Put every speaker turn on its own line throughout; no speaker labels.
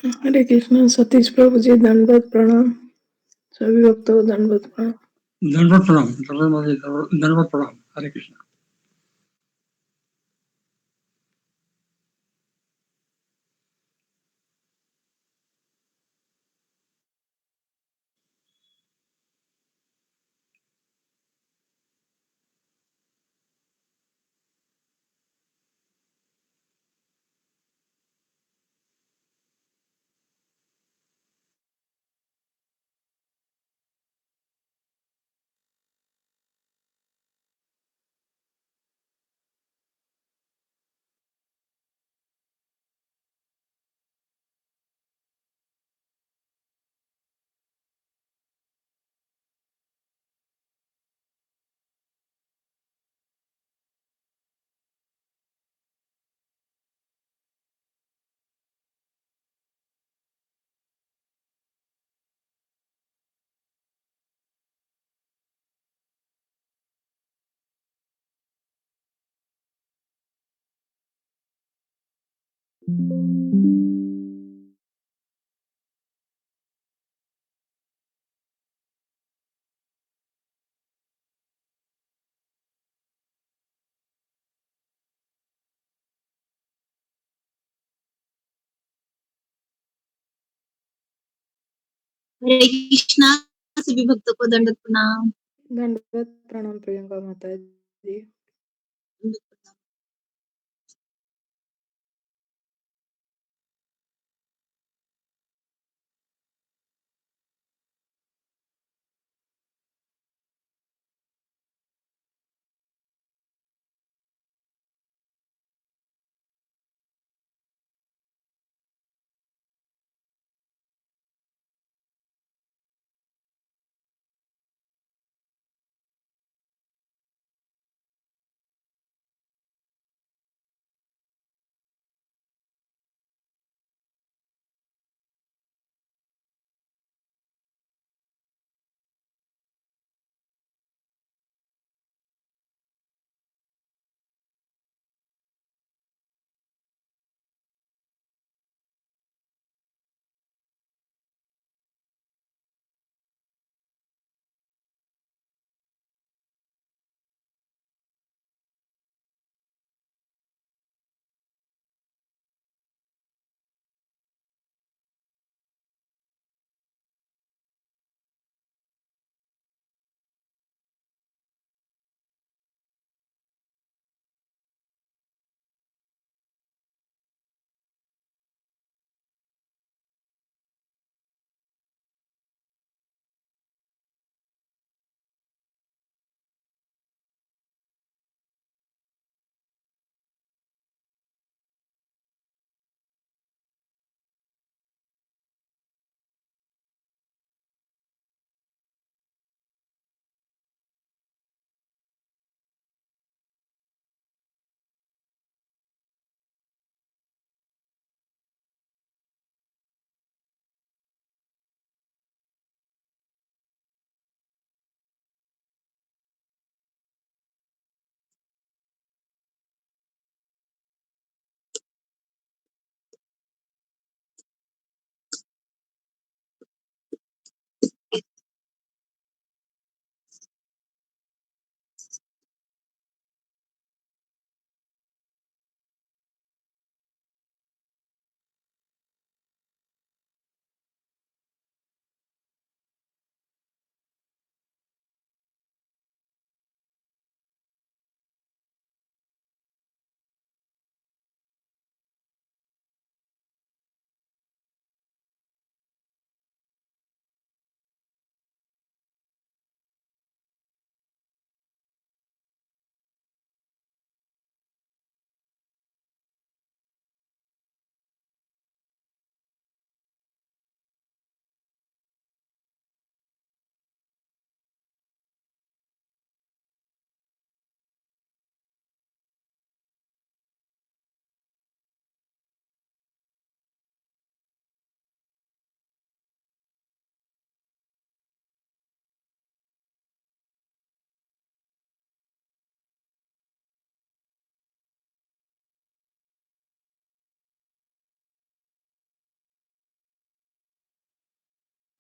हरे कृष्ण सतीश प्रभु जी, दंडवत प्रणाम। सभी भक्तों को दंडवत प्रणाम।
दंडवत प्रणाम, दंडवत प्रणाम। हरे कृष्ण।
हरे कृष्णा सभी भक्तों को दंडवत प्रणाम।
दंडवत प्रणाम प्रियंका माता जी।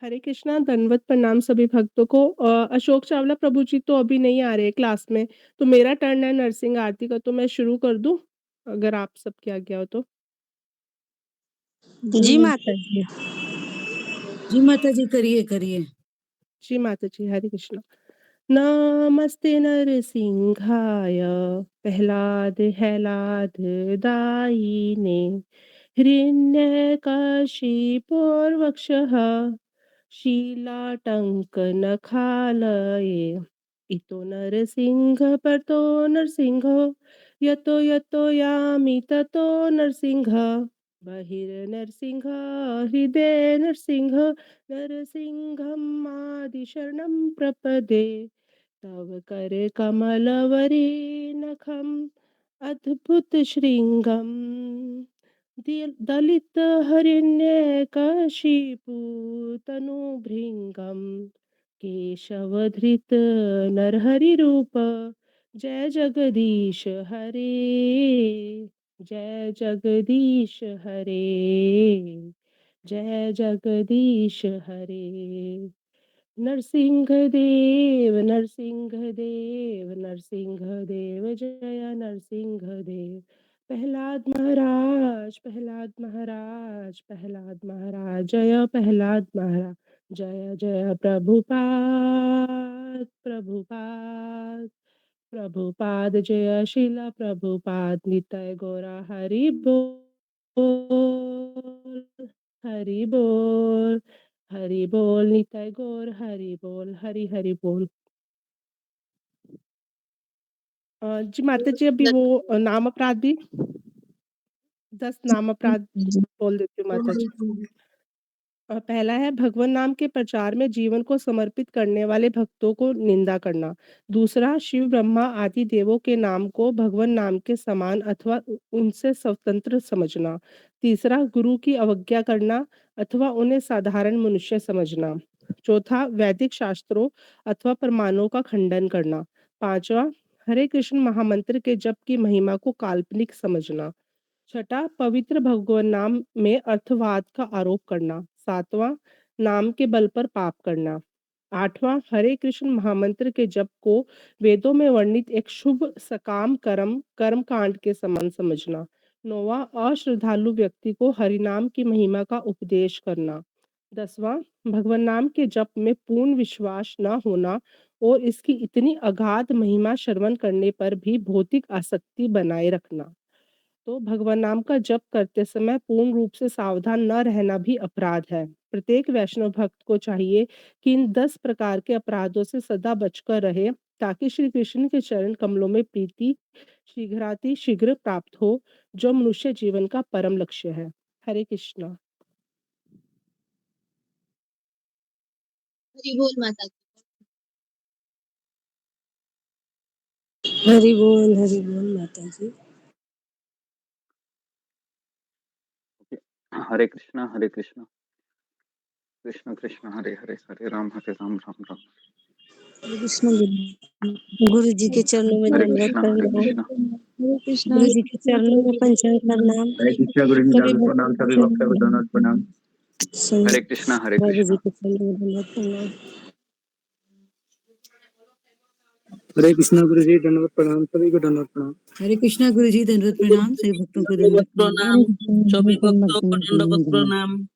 हरे कृष्णा, दंडवत प्रणाम सभी भक्तों को। अशोक चावला प्रभु जी तो अभी नहीं आ रहे क्लास में, तो मेरा टर्न है नरसिंह आरती का, तो मैं शुरू कर दूं अगर आप सबकी आज्ञा हो तो।
जी माता जी। जी माता जी, करिए करिए।
जी माता जी, हरे कृष्णा। नमस्ते नरसिंहाय प्रह्लाद हैलाद दायिने हिरण्यकशिपोर्वक्षः शीलाटङ्कनखालये इतो नरसिंह परतो नरसिंह यतो यतो यामि ततो नरसिंह बहिर्नरसिंह हृदय नरसिंह नरसिंहम् आदिशरणं प्रपदे तव कर कमलवरे नखम् अद्भुत शृंगम दलित हरिण्यकशिपु तनुभृंगम केशवधृत नरहरि रूप जय जगदीश हरे जय जगदीश हरे जय जगदीश हरे नरसिंहदेव नरसिंहदेव नरसिंहदेव जय नरसिंहदेव प्रहलाद महाराज प्रहलाद महाराज प्रहलाद महाराज जय प्रहलाद महाराज जय जय प्रभुपाद प्रभुपाद प्रभुपाद जय शिला प्रभुपाद निताय गौरा हरि बोल हरि बोल हरि बोल निताय गौर हरि बोल हरि हरि बोल। जी माता जी, अभी वो नाम अपराध भी 10 नाम अपराध बोल देती हूँ माता जी। पहला है भगवान नाम के प्रचार में जीवन को समर्पित करने वाले भक्तों को निंदा करना। दूसरा, शिव ब्रह्मा आदि देवों के नाम को भगवान नाम के समान अथवा उनसे स्वतंत्र समझना। तीसरा, गुरु की अवज्ञा करना अथवा उन्हें साधारण मनुष्य समझना। चौथा, वैदिक शास्त्रों अथवा प्रमाणों का खंडन करना। पांचवा, हरे कृष्ण महामंत्र के जप की महिमा को काल्पनिक समझना। छठा, पवित्र भगवान नाम में अर्थवाद का आरोप करना। सातवां, नाम के बल पर पाप करना। आठवां, हरे कृष्ण महामंत्र के जप को वेदों में वर्णित एक शुभ सकाम कर्म कांड के समान समझना। नौवां, अश्रद्धालु व्यक्ति को हरिनाम की महिमा का उपदेश करना। 10वां, भगवान नाम के जप में पूर्ण विश्वास न होना और इसकी इतनी अगाध महिमा श्रवण करने पर भी भौतिक आसक्ति बनाए रखना। तो भगवान नाम का जप करते समय पूर्ण रूप से सावधान न रहना भी अपराध है। प्रत्येक वैष्णव भक्त को चाहिए कि इन 10 प्रकार के अपराधों से सदा बचकर रहे, ताकि श्री कृष्ण के चरण कमलों में प्रीति शीघ्राति शीघ्र प्राप्त हो, जो मनुष्य जीवन का परम लक्ष्य है। हरे कृष्णा।
हरि बोल माता जी।
हरि बोल माता जी।
हरे कृष्णा कृष्ण कृष्ण हरे हरे हरे राम राम राम।
हरे कृष्ण गुरु जी के चरणों में
हरे
दंडवत
कृष्णा
प्रणाम।
हरे कृष्णा
गुरु जी के चरणों में पंचांग प्रणाम।
हरे कृष्णा गुरु जी
सभी
दंडवत
भक्तों
प्रणाम,
के
सभी भक्तों को
चरणों
दंडवत प्रणाम।
में
हरे कृष्णा
बाबा जी के चरणों में दंडवत प्रणाम।
हरे कृष्णा गुरु जी दंडवत प्रणाम, सभी को दंडवत प्रणाम।
हरे कृष्णा गुरु जी दंडवत प्रणाम, सभी भक्तों को दंडवत प्रणाम।
सभी भक्तों को दंडवत प्रणाम।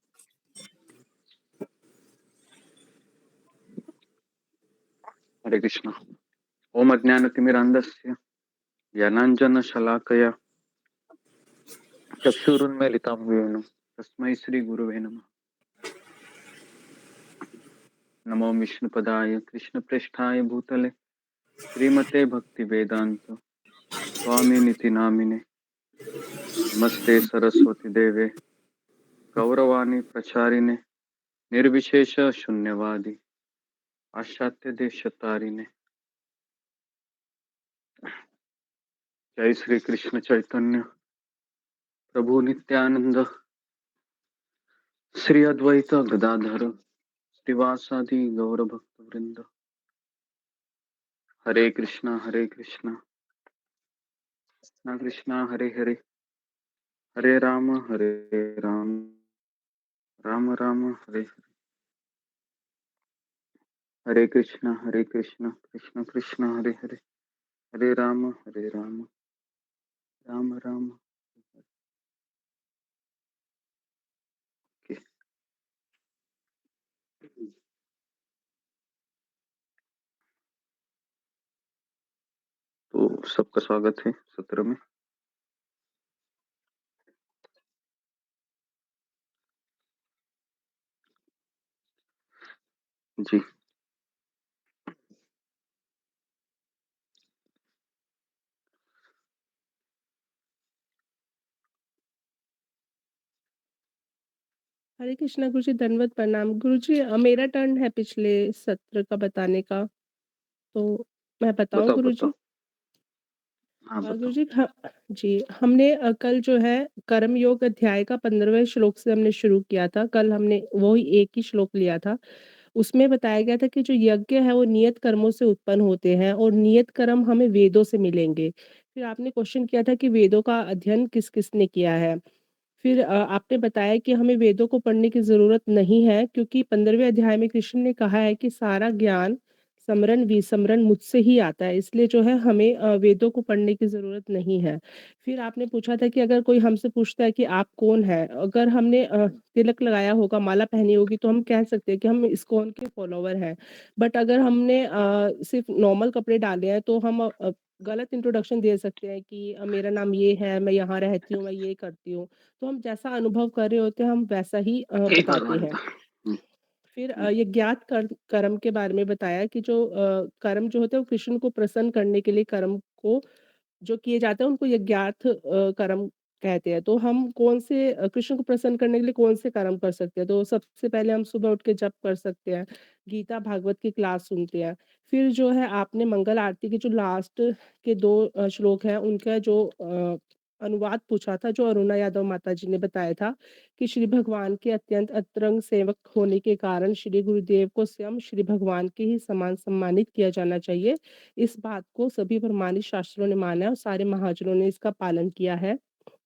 हरे कृष्णा। ओम अज्ञानतिमिरान्धस्य ज्ञानाञ्जनशलाकया चक्षुरुन्मीलितं येन तस्मै श्रीगुरुवे नमः। नमो विष्णुपदाय कृष्णप्रेष्ठाय भूतले श्रीमते भक्तिवेदान्त स्वामिनिति नामिने नमस्ते सरस्वती देवे गौरवाणी प्रचारिणे निर्विशेष शून्यवादी पाश्चात्य देशतारिणे। जय श्री कृष्ण चैतन्य प्रभु नित्यानंद श्री अद्वैत गदाधर श्रीवासादि गौर भक्त वृंद। हरे कृष्णा कृष्णा कृष्णा हरे हरे हरे राम राम राम हरे हरे। हरे कृष्णा कृष्ण कृष्ण हरे हरे, हरे राम राम राम। ओके, तो सबका स्वागत है सत्र में। जी,
हरे कृष्णा गुरुजी, दंडवत प्रणाम। गुरुजी, मेरा टर्न है पिछले सत्र का बताने का, तो मैं बताऊं
बताओ
गुरुजी?
बताओ। हाँ बताओ।
गुरुजी, जी, हमने कल जो है कर्म योग अध्याय का 15वें श्लोक से हमने शुरू किया था। कल हमने वही एक ही श्लोक लिया था। उसमें बताया गया था कि जो यज्ञ है वो नियत कर्मों से उत्पन्न होते हैं और नियत कर्म हमें वेदों से मिलेंगे। फिर आपने क्वेश्चन किया था कि वेदों का अध्ययन किस-किस ने किया है? फिर आपने बताया कि हमें वेदों को पढ़ने की ज़रूरत नहीं है, क्योंकि 15वें अध्याय में कृष्ण ने कहा है कि सारा ज्ञान, समरण, विसमरण मुझसे ही आता है, इसलिए जो है हमें वेदों को पढ़ने की ज़रूरत नहीं है। फिर आपने पूछा था कि अगर कोई हमसे पूछता है कि आप कौन हैं? अगर हमने तिलक लगाया होगा, माला पहनी होगी, तो हम कह सकते हैं कि हम इस्कॉन के फॉलोवर हैं। बट अगर हमने सिर्फ़ नॉर्मल कपड़े डाले हैं, तो हम गलत इंट्रोडक्शन दे सकते हैं कि मेरा नाम ये है, मैं यहाँ रहती हूँ, मैं ये करती हूँ। तो हम जैसा अनुभव कर रहे होते हैं, हम वैसा ही
एक बार
बताते
मान
हैं।
था।
फिर ये ज्ञात कर्म के बारे में बताया कि जो कर्म जो होते हैं वो कृष्ण को प्रसन्न करने के लिए कर्म को जो किए जाते हैं उनको यज्ञार्थ कर्म कहते हैं। तो हम कौन से कृष्ण को प्रसन्न करने के लिए कौन से कर्म कर सकते हैं? तो सबसे पहले हम सुबह उठ के जप कर सकते हैं, गीता भागवत की क्लास सुनते हैं। फिर जो है आपने मंगल आरती के जो लास्ट के 2 श्लोक हैं उनका जो अनुवाद पूछा था, जो अरुणा यादव माता जी ने बताया था कि श्री भगवान के अत्यंत अंतरंग सेवक होने के कारण श्री गुरुदेव को स्वयं श्री भगवान के ही समान सम्मानित किया जाना चाहिए। इस बात को सभी प्रमाणित शास्त्रों ने माना है और सारे महाजनों ने इसका पालन किया है।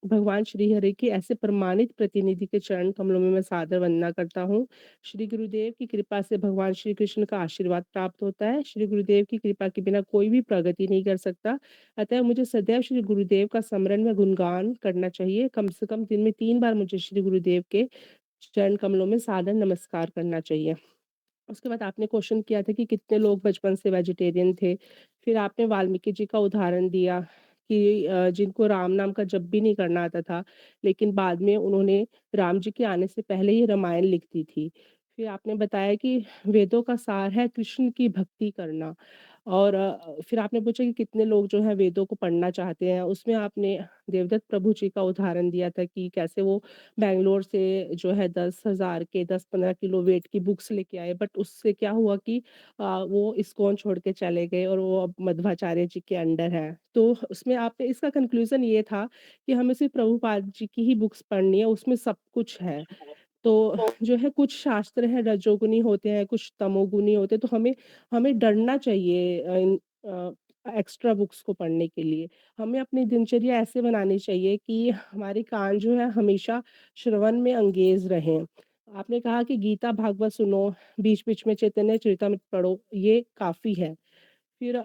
भगवान श्री हरि के ऐसे प्रमाणित प्रतिनिधि के चरण कमलों में मैं सादर वंदना करता हूँ। श्री गुरुदेव की कृपा से भगवान श्री कृष्ण का आशीर्वाद प्राप्त होता है। श्री गुरुदेव की कृपा के बिना कोई भी प्रगति नहीं कर सकता। अतः मुझे सदैव श्री गुरुदेव का स्मरण व गुणगान करना चाहिए। कम से कम दिन में 3 बार मुझे श्री गुरुदेव के चरण कमलों में सादर नमस्कार करना चाहिए। उसके बाद आपने क्वेश्चन किया था कि कितने लोग बचपन से वेजिटेरियन थे। फिर आपने वाल्मीकि जी का उदाहरण दिया कि जिनको राम नाम का जप भी नहीं करना आता था, लेकिन बाद में उन्होंने राम जी के आने से पहले ही रामायण लिख दी थी। फिर आपने बताया कि वेदों का सार है कृष्ण की भक्ति करना। और फिर आपने पूछा कि कितने लोग जो है वेदों को पढ़ना चाहते हैं। उसमें आपने देवदत्त प्रभु जी का उदाहरण दिया था कि कैसे वो बैंगलोर से जो है 10,000 के 10-15 किलो वेट की बुक्स लेके आए, बट उससे क्या हुआ कि वो इस्कॉन छोड़ के चले गए और वो अब मध्वाचार्य जी के अंडर है। तो उसमें आपने इसका कंक्लूजन ये था कि हमें सिर्फ प्रभुपाद जी की ही बुक्स पढ़नी है, उसमें सब कुछ है। तो जो है कुछ शास्त्र हैं रजोगुनी होते हैं, कुछ तमोगुनी होते हैं, तो हमें हमें डरना चाहिए एक्स्ट्रा बुक्स को पढ़ने के लिए। हमें अपनी दिनचर्या ऐसे बनानी चाहिए कि हमारे कान जो है हमेशा श्रवण में अंगेज रहें। आपने कहा कि गीता भागवत सुनो, बीच-बीच में चैतन्य चरितामृत पढ़ो, ये काफ़ी है। फिर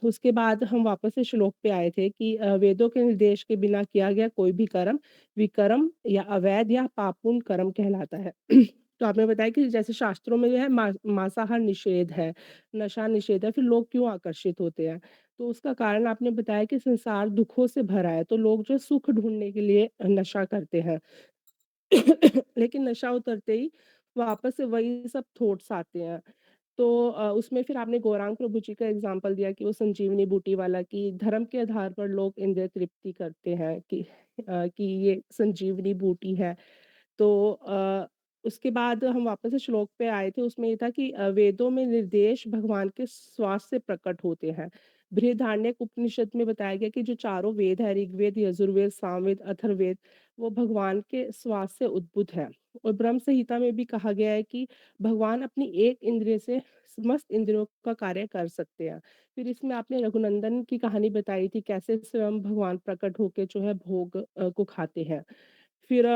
उसके बाद हम वापस से श्लोक पे आए थे कि वेदों के निर्देश के बिना किया गया कोई भी कर्म विकर्म या अवैध या पापून कर्म कहलाता है। तो आपने बताया कि जैसे शास्त्रों में जो है मांसाहार निषेध है, नशा निषेध है, फिर लोग क्यों आकर्षित होते हैं? तो उसका कारण आपने बताया कि संसार दुखों से भरा है, तो लोग जो है सुख ढूँढने के लिए नशा करते हैं। लेकिन नशा उतरते ही वापस से वही सब थॉट्स आते हैं। तो उसमें फिर आपने गौरांग प्रभु जी का एग्ज़ाम्पल दिया कि वो संजीवनी बूटी वाला कि धर्म के आधार पर लोग इंद्रिय तृप्ति करते हैं कि ये संजीवनी बूटी है। तो उसके बाद हम वापस से श्लोक पे आए थे, उसमें ये था कि वेदों में निर्देश भगवान के श्वास से प्रकट होते हैं। बृहदारण्यक उपनिषद में बताया गया कि जो चारों वेद है, ऋग्वेद, यजुर्वेद, सामवेद, अथर्ववेद, वो भगवान के श्वास से उद्भूत है। और ब्रह्म संहिता में भी कहा गया है कि भगवान अपनी एक इंद्रिय से समस्त इंद्रियों का कार्य कर सकते हैं। फिर इसमें आपने रघुनंदन की कहानी बताई थी, कैसे स्वयं भगवान प्रकट होके जो है भोग को खाते हैं। फिर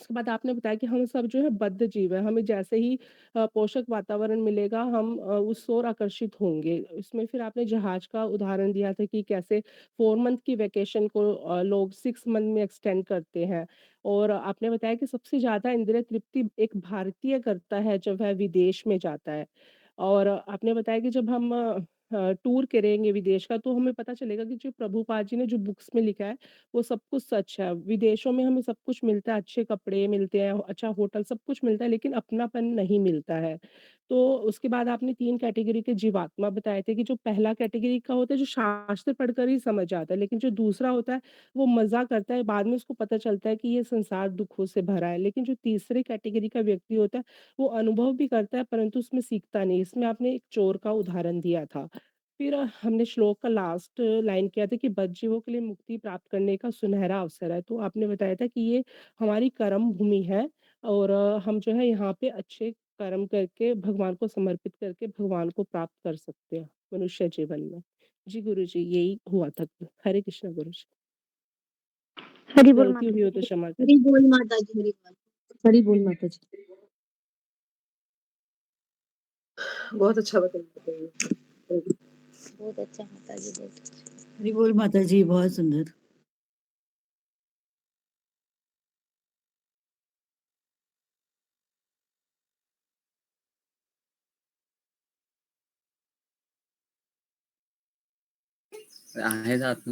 उसके बाद आपने बताया कि हम सब जो है बद्ध जीव है, हमें जैसे ही पोषक वातावरण मिलेगा हम उस ओर आकर्षित होंगे। इसमें फिर आपने जहाज का उदाहरण दिया था कि कैसे 4 मंथ की वैकेशन को लोग 6 मंथ में एक्सटेंड करते हैं। और आपने बताया कि सबसे ज़्यादा इंद्रिय तृप्ति एक भारतीय करता है जब वह विदेश में जाता है। और आपने बताया कि जब हम टूर करेंगे विदेश का तो हमें पता चलेगा कि जो प्रभुपाद जी ने जो बुक्स में लिखा है वो सब कुछ सच है। विदेशों में हमें सब कुछ मिलता है, अच्छे कपड़े मिलते हैं, अच्छा होटल सब कुछ मिलता है लेकिन अपनापन नहीं मिलता है। तो उसके बाद आपने 3 कैटेगरी के जीवात्मा बताए थे कि जो पहला कैटेगरी का होता है जो शास्त्र पढ़कर ही समझ आता है, लेकिन जो दूसरा होता है वो मज़ा करता है, बाद में उसको पता चलता है कि ये संसार दुखों से भरा है। लेकिन जो तीसरे कैटेगरी का व्यक्ति होता है, वो अनुभव भी करता है परंतु उसमें सीखता नहीं। इसमें आपने एक चोर का उदाहरण दिया था। फिर हमने श्लोक का लास्ट लाइन किया था कि बद्ध-जीवों के लिए मुक्ति प्राप्त करने का सुनहरा अवसर है। तो आपने बताया था कि ये हमारी कर्म भूमि है और हम जो है यहाँ पे अच्छे कर्म करके भगवान को समर्पित करके भगवान को प्राप्त कर सकते हैं मनुष्य जीवन में। जी गुरुजी, यही हुआ था। हरे कृष्णा गुरुजी।
हरि
कुछ
बोल
गलती
माता
हुई हो तो
जी।
क्षमा करें।
हरि बोल माता जी, हरि बोल।
हरि बोल माता जी।
बहुत अच्छा बताया।
बहुत अच्छा माता जी, बहुत अच्छा।
हरि बोल माता जी, बहुत सुंदर।
आहेत आत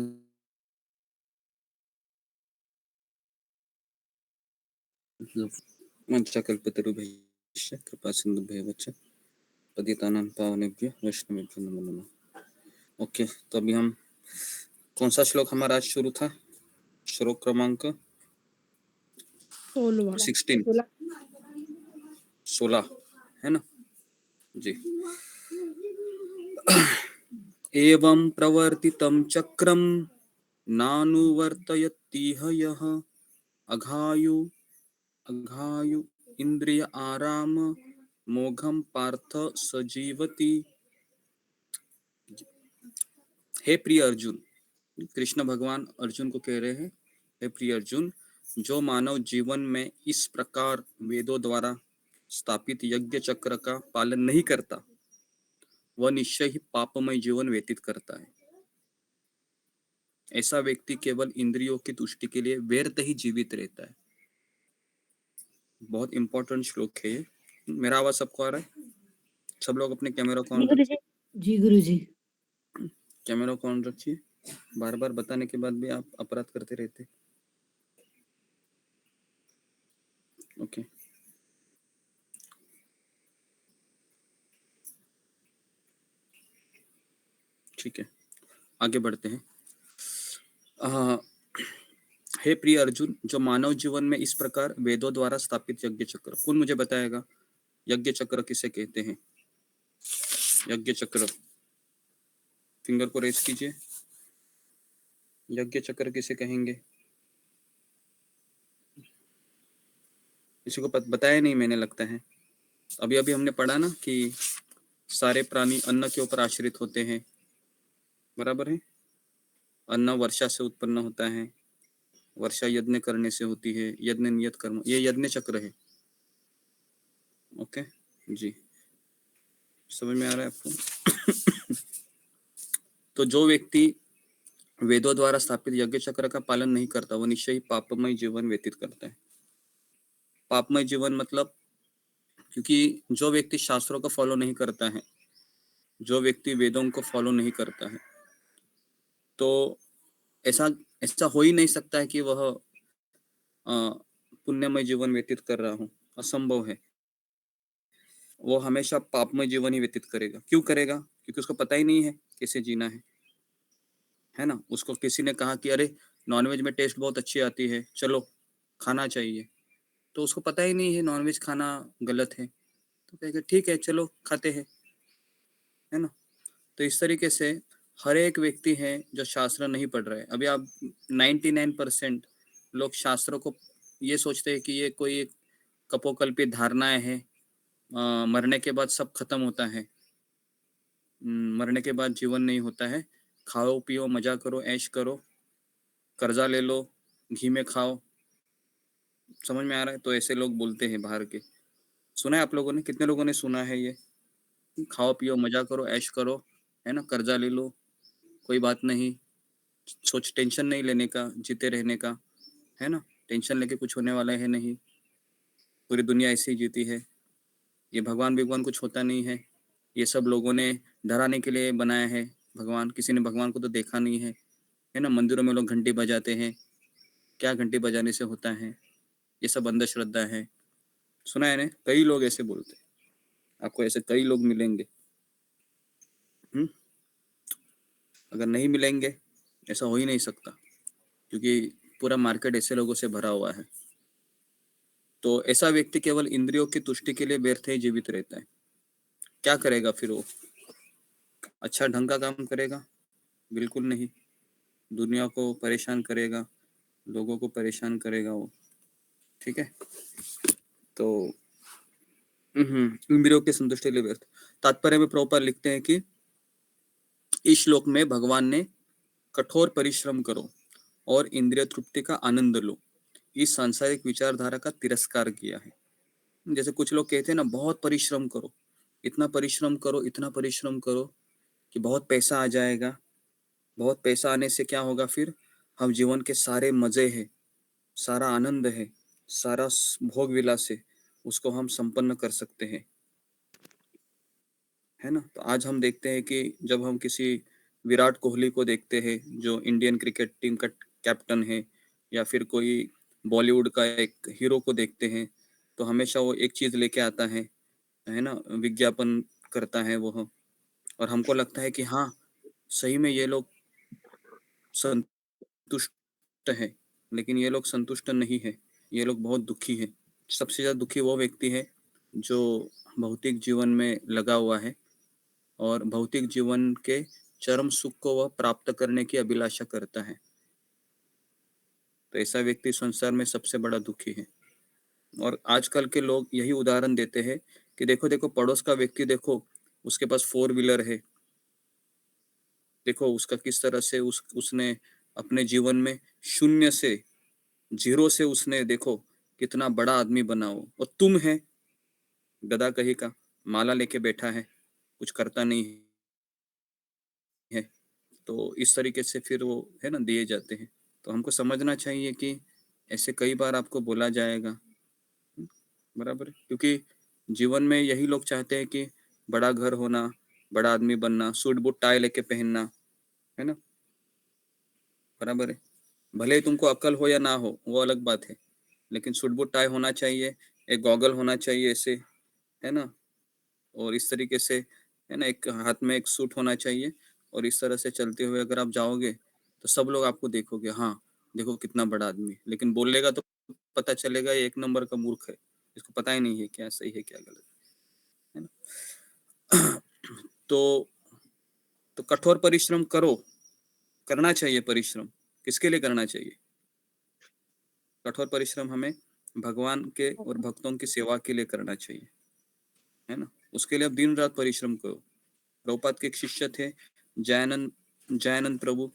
मंचकल्पतरुभ्यश्च कृपा सिंधुभ्यश्च पतितानां पावनेभ्यो वैष्णवेभ्यो नमो नमः। ओके, तो अभी हम कौन सा श्लोक हमारा आज शुरू था? श्लोक क्रमांक
16वां
16 है ना जी। एवं प्रवर्तितं चक्रं नानुवर्तयतीह यः अघायु अघायु इंद्रिय आराम मोघम पार्थ सजीवति। हे प्रिय अर्जुन, कृष्ण भगवान अर्जुन को कह रहे हैं, हे प्रिय अर्जुन, जो मानव जीवन में इस प्रकार वेदों द्वारा स्थापित यज्ञ चक्र का पालन नहीं करता वह निश्चय ही पापमय जीवन व्यतीत करता है। ऐसा व्यक्ति केवल इंद्रियों की तुष्टि के लिए व्यर्थ ही जीवित रहता है। बहुत इंपॉर्टेंट श्लोक है ये। मेरा आवाज सबको आ रहा है? सब लोग अपने कैमरा को
जी
ऑन
गुरु
रखिए।
जी।
जी गुरुजी।
कैमरा को ऑन रखिए। बार बार बताने के बाद भी आप अपराध करते रहते। ओके, ठीक है, आगे बढ़ते हैं। हे प्रिय अर्जुन, जो मानव जीवन में इस प्रकार वेदों द्वारा स्थापित यज्ञ चक्र, कौन मुझे बताएगा यज्ञ चक्र किसे कहते हैं? यज्ञ चक्र, फिंगर को रेस कीजिए। यज्ञ चक्र किसे कहेंगे? किसी को बताया नहीं मैंने, लगता है अभी अभी हमने पढ़ा ना कि सारे प्राणी अन्न के ऊपर आश्रित होते हैं, बराबर है। अन्न वर्षा से उत्पन्न होता है, वर्षा यज्ञ करने से होती है, यज्ञ नियत कर्म, ये यज्ञ चक्र है। ओके जी, समझ में आ रहा है आपको? तो जो व्यक्ति वेदों द्वारा स्थापित यज्ञ चक्र का पालन नहीं करता वो निश्चय ही पापमय जीवन व्यतीत करता है। पापमय जीवन मतलब, क्योंकि जो व्यक्ति शास्त्रों को फॉलो नहीं करता है, जो व्यक्ति वेदों को फॉलो नहीं करता है, तो ऐसा ऐसा हो ही नहीं सकता है कि वह पुण्यमय जीवन व्यतीत कर रहा हो, असंभव है। वो हमेशा पापमय जीवन ही व्यतीत करेगा। क्यों करेगा? क्योंकि उसको पता ही नहीं है कैसे जीना है ना। उसको किसी ने कहा कि अरे नॉनवेज में टेस्ट बहुत अच्छी आती है, चलो खाना चाहिए, तो उसको पता ही नहीं है नॉनवेज खाना गलत है, तो कहेगा ठीक है चलो खाते हैं, है ना। तो इस तरीके से हर एक व्यक्ति है जो शास्त्र नहीं पढ़ रहे। अभी आप 99% लोग शास्त्रों को ये सोचते हैं कि ये कोई कपोकल्पित धारणाएं हैं, मरने के बाद सब खत्म होता है, मरने के बाद जीवन नहीं होता है, खाओ पियो मजा करो ऐश करो, कर्जा ले लो, घी में खाओ, समझ में आ रहा है? तो ऐसे लोग बोलते हैं बाहर के। सुना है आप लोगों ने? कितने लोगों ने सुना है ये? खाओ पियो मजा करो ऐश करो, है ना, कर्जा ले लो, कोई बात नहीं, सोच टेंशन नहीं लेने का, जीते रहने का, है ना, टेंशन लेके कुछ होने वाला है नहीं, पूरी दुनिया ऐसे ही जीती है, ये भगवान कुछ होता नहीं है, ये सब लोगों ने डराने के लिए बनाया है भगवान, किसी ने भगवान को तो देखा नहीं है ना। मंदिरों में लोग घंटी बजाते हैं, क्या घंटी बजाने से होता है, ये सब अंधश्रद्धा है। सुना है ना? कई लोग ऐसे बोलते हैं, आपको ऐसे कई लोग मिलेंगे। अगर नहीं मिलेंगे, ऐसा हो ही नहीं सकता, क्योंकि पूरा मार्केट ऐसे लोगों से भरा हुआ है। तो ऐसा व्यक्ति केवल इंद्रियों की तुष्टि के लिए व्यर्थ ही जीवित रहता है। क्या करेगा फिर वो? अच्छा ढंग का काम करेगा? बिल्कुल नहीं। दुनिया को परेशान करेगा, लोगों को परेशान करेगा वो। ठीक है, तो इंद्रियों की संतुष्टि के लिए व्यर्थ। तात्पर्य में प्रभुपाद लिखते हैं कि इस श्लोक में भगवान ने कठोर परिश्रम करो और इंद्रिय तृप्ति का आनंद लो, इस सांसारिक विचारधारा का तिरस्कार किया है। जैसे कुछ लोग कहते हैं ना, बहुत परिश्रम करो, इतना परिश्रम करो, इतना परिश्रम करो कि बहुत पैसा आ जाएगा, बहुत पैसा आने से क्या होगा, फिर हम जीवन के सारे मजे हैं, सारा आनंद है, सारा भोग विलास है, उसको हम संपन्न कर सकते हैं, है ना। तो आज हम देखते हैं कि जब हम किसी विराट कोहली को देखते हैं जो इंडियन क्रिकेट टीम का कैप्टन है, या फिर कोई बॉलीवुड का एक हीरो को देखते हैं, तो हमेशा वो एक चीज लेके आता है ना, विज्ञापन करता है वो, और हमको लगता है कि हाँ सही में ये लोग संतुष्ट है, लेकिन ये लोग संतुष्ट नहीं है, ये लोग बहुत दुखी है। सबसे ज्यादा दुखी वो व्यक्ति है जो भौतिक जीवन में लगा हुआ है और भौतिक जीवन के चरम सुख को वह प्राप्त करने की अभिलाषा करता है। तो ऐसा व्यक्ति संसार में सबसे बड़ा दुखी है। और आजकल के लोग यही उदाहरण देते हैं कि देखो देखो पड़ोस का व्यक्ति, देखो उसके पास 4 व्हीलर है, देखो उसका किस तरह से उसने अपने जीवन में शून्य से, जीरो से उसने देखो कितना बड़ा आदमी बना हो, और तुम है गधा कहीं का, माला लेके बैठा है, कुछ करता नहीं है। तो इस तरीके से फिर वो है ना दिए जाते हैं। तो हमको समझना चाहिए कि ऐसे कई बार आपको बोला जाएगा, बराबर है? क्योंकि जीवन में यही लोग चाहते हैं कि बड़ा घर होना, बड़ा आदमी बनना, सूट बूट टाई लेके पहनना, है ना, बराबर है। भले ही तुमको अक्ल हो या ना हो वो अलग बात है, लेकिन सूट बूट टाई होना चाहिए, एक गॉगल होना चाहिए ऐसे, है ना, और इस तरीके से, है ना, एक हाथ में एक सूट होना चाहिए, और इस तरह से चलते हुए अगर आप जाओगे तो सब लोग आपको देखोगे, हाँ देखो कितना बड़ा आदमी, लेकिन बोलेगा तो पता चलेगा ये एक नंबर का मूर्ख है, इसको पता ही नहीं है क्या सही है क्या गलत है ना। तो कठोर परिश्रम करो, करना चाहिए परिश्रम। किसके लिए करना चाहिए? कठोर परिश्रम हमें भगवान के और भक्तों की सेवा के लिए करना चाहिए, है ना। उसके लिए आप दिन रात परिश्रम करो। प्रभुपाद के एक शिष्य थे जयानंद प्रभु,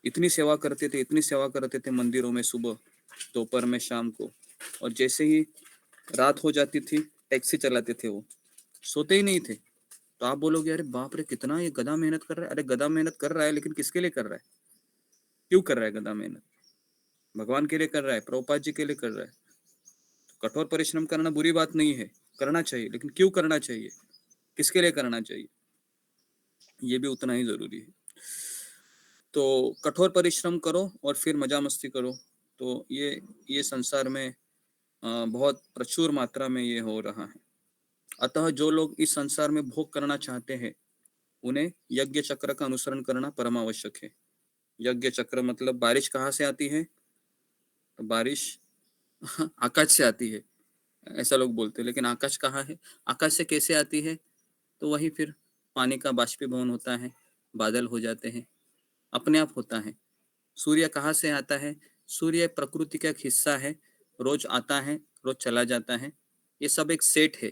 इतनी सेवा करते थे, इतनी सेवा करते थे मंदिरों में, सुबह दोपहर में शाम को, और जैसे ही रात हो जाती थी टैक्सी चलाते थे वो, सोते ही नहीं थे। तो आप बोलोगे अरे बाप रे कितना ये गधा मेहनत कर रहा है। अरे गधा मेहनत कर रहा है, लेकिन किसके लिए कर रहा है? क्यों कर रहा है गधा मेहनत? भगवान के लिए कर रहा है, प्रभुपाद जी के लिए कर रहा है। तो कठोर परिश्रम करना बुरी बात नहीं है, करना चाहिए, लेकिन क्यों करना चाहिए, किसके लिए करना चाहिए, ये भी उतना ही जरूरी है। तो कठोर परिश्रम करो और फिर मजा मस्ती करो। तो ये संसार में बहुत प्रचुर मात्रा में ये हो रहा है। अतः जो लोग इस संसार में भोग करना चाहते हैं उन्हें यज्ञ चक्र का अनुसरण करना परम आवश्यक है। यज्ञ चक्र मतलब बारिश कहाँ से आती है? तो बारिश आकाश से आती है, ऐसा लोग बोलते हैं, लेकिन आकाश कहाँ है? आकाश से कैसे आती है? तो वही फिर पानी का बाष्पीभवन होता है, बादल हो जाते हैं, अपने आप होता है। सूर्य कहाँ से आता है? सूर्य प्रकृति का एक हिस्सा है, रोज आता है रोज चला जाता है, ये सब एक सेट है।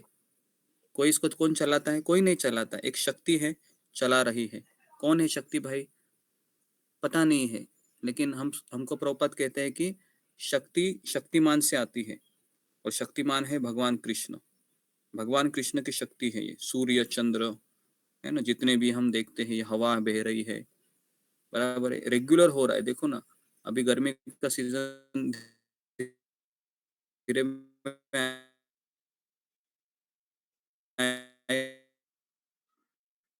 कोई इसको कौन चलाता है? कोई नहीं चलाता, एक शक्ति है चला रही है। कौन है शक्ति भाई? पता नहीं है, लेकिन हमको प्रभुपाद कहते हैं कि शक्ति शक्तिमान से आती है, और शक्तिमान है भगवान कृष्ण। भगवान कृष्ण की शक्ति है ये। सूर्य, चंद्र, है ना, जितने भी हम देखते हैं, ये हवा बह रही है, बराबर है, रेगुलर हो रहा है। देखो ना, अभी गर्मी का सीजन धीरे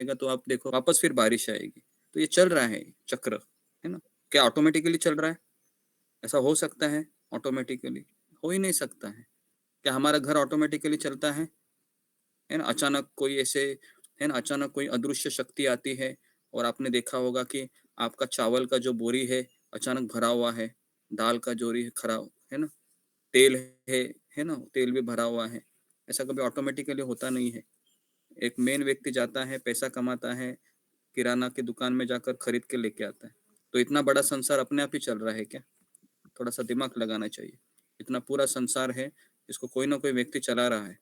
आएगा, तो आप देखो वापस फिर बारिश आएगी। तो ये चल रहा है चक्र, है ना। क्या ऑटोमेटिकली चल रहा है? ऐसा हो सकता है ऑटोमेटिकली? हो ही नहीं सकता है। क्या हमारा घर ऑटोमेटिकली चलता है ना? अचानक कोई ऐसे, है ना, अचानक कोई अदृश्य शक्ति आती है, और आपने देखा होगा कि आपका चावल का जो बोरी है अचानक भरा हुआ है, दाल का जोरी है खराब, है ना, तेल है ना, तेल भी भरा हुआ है। ऐसा कभी ऑटोमेटिकली होता नहीं है। एक मेन व्यक्ति जाता है, पैसा कमाता है, किराना की दुकान में जाकर खरीद के लेके आता है। तो इतना बड़ा संसार अपने आप ही चल रहा है क्या? थोड़ा सा दिमाग लगाना चाहिए। इतना पूरा संसार है, इसको कोई ना कोई व्यक्ति चला रहा है,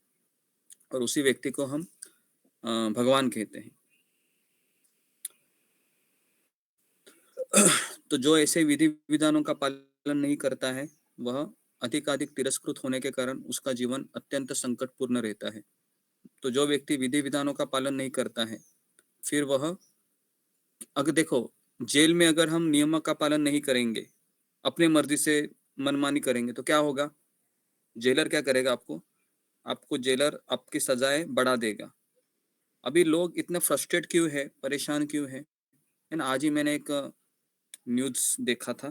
और उसी व्यक्ति को हम भगवान कहते हैं। तो जो ऐसे विधि विधानों का पालन नहीं करता है, वह अधिकाधिक तिरस्कृत होने के कारण उसका जीवन अत्यंत संकटपूर्ण रहता है। तो जो व्यक्ति विधि विधानों का पालन नहीं करता है, फिर वह, अगर देखो, जेल में अगर हम नियमों का पालन नहीं करेंगे, अपनी मर्जी से मनमानी करेंगे, तो क्या होगा? जेलर क्या करेगा? आपको जेलर आपकी सजाएं बढ़ा देगा। अभी लोग इतने फ्रस्ट्रेट क्यों है, परेशान क्यों है ना? आज ही मैंने एक न्यूज़ देखा था,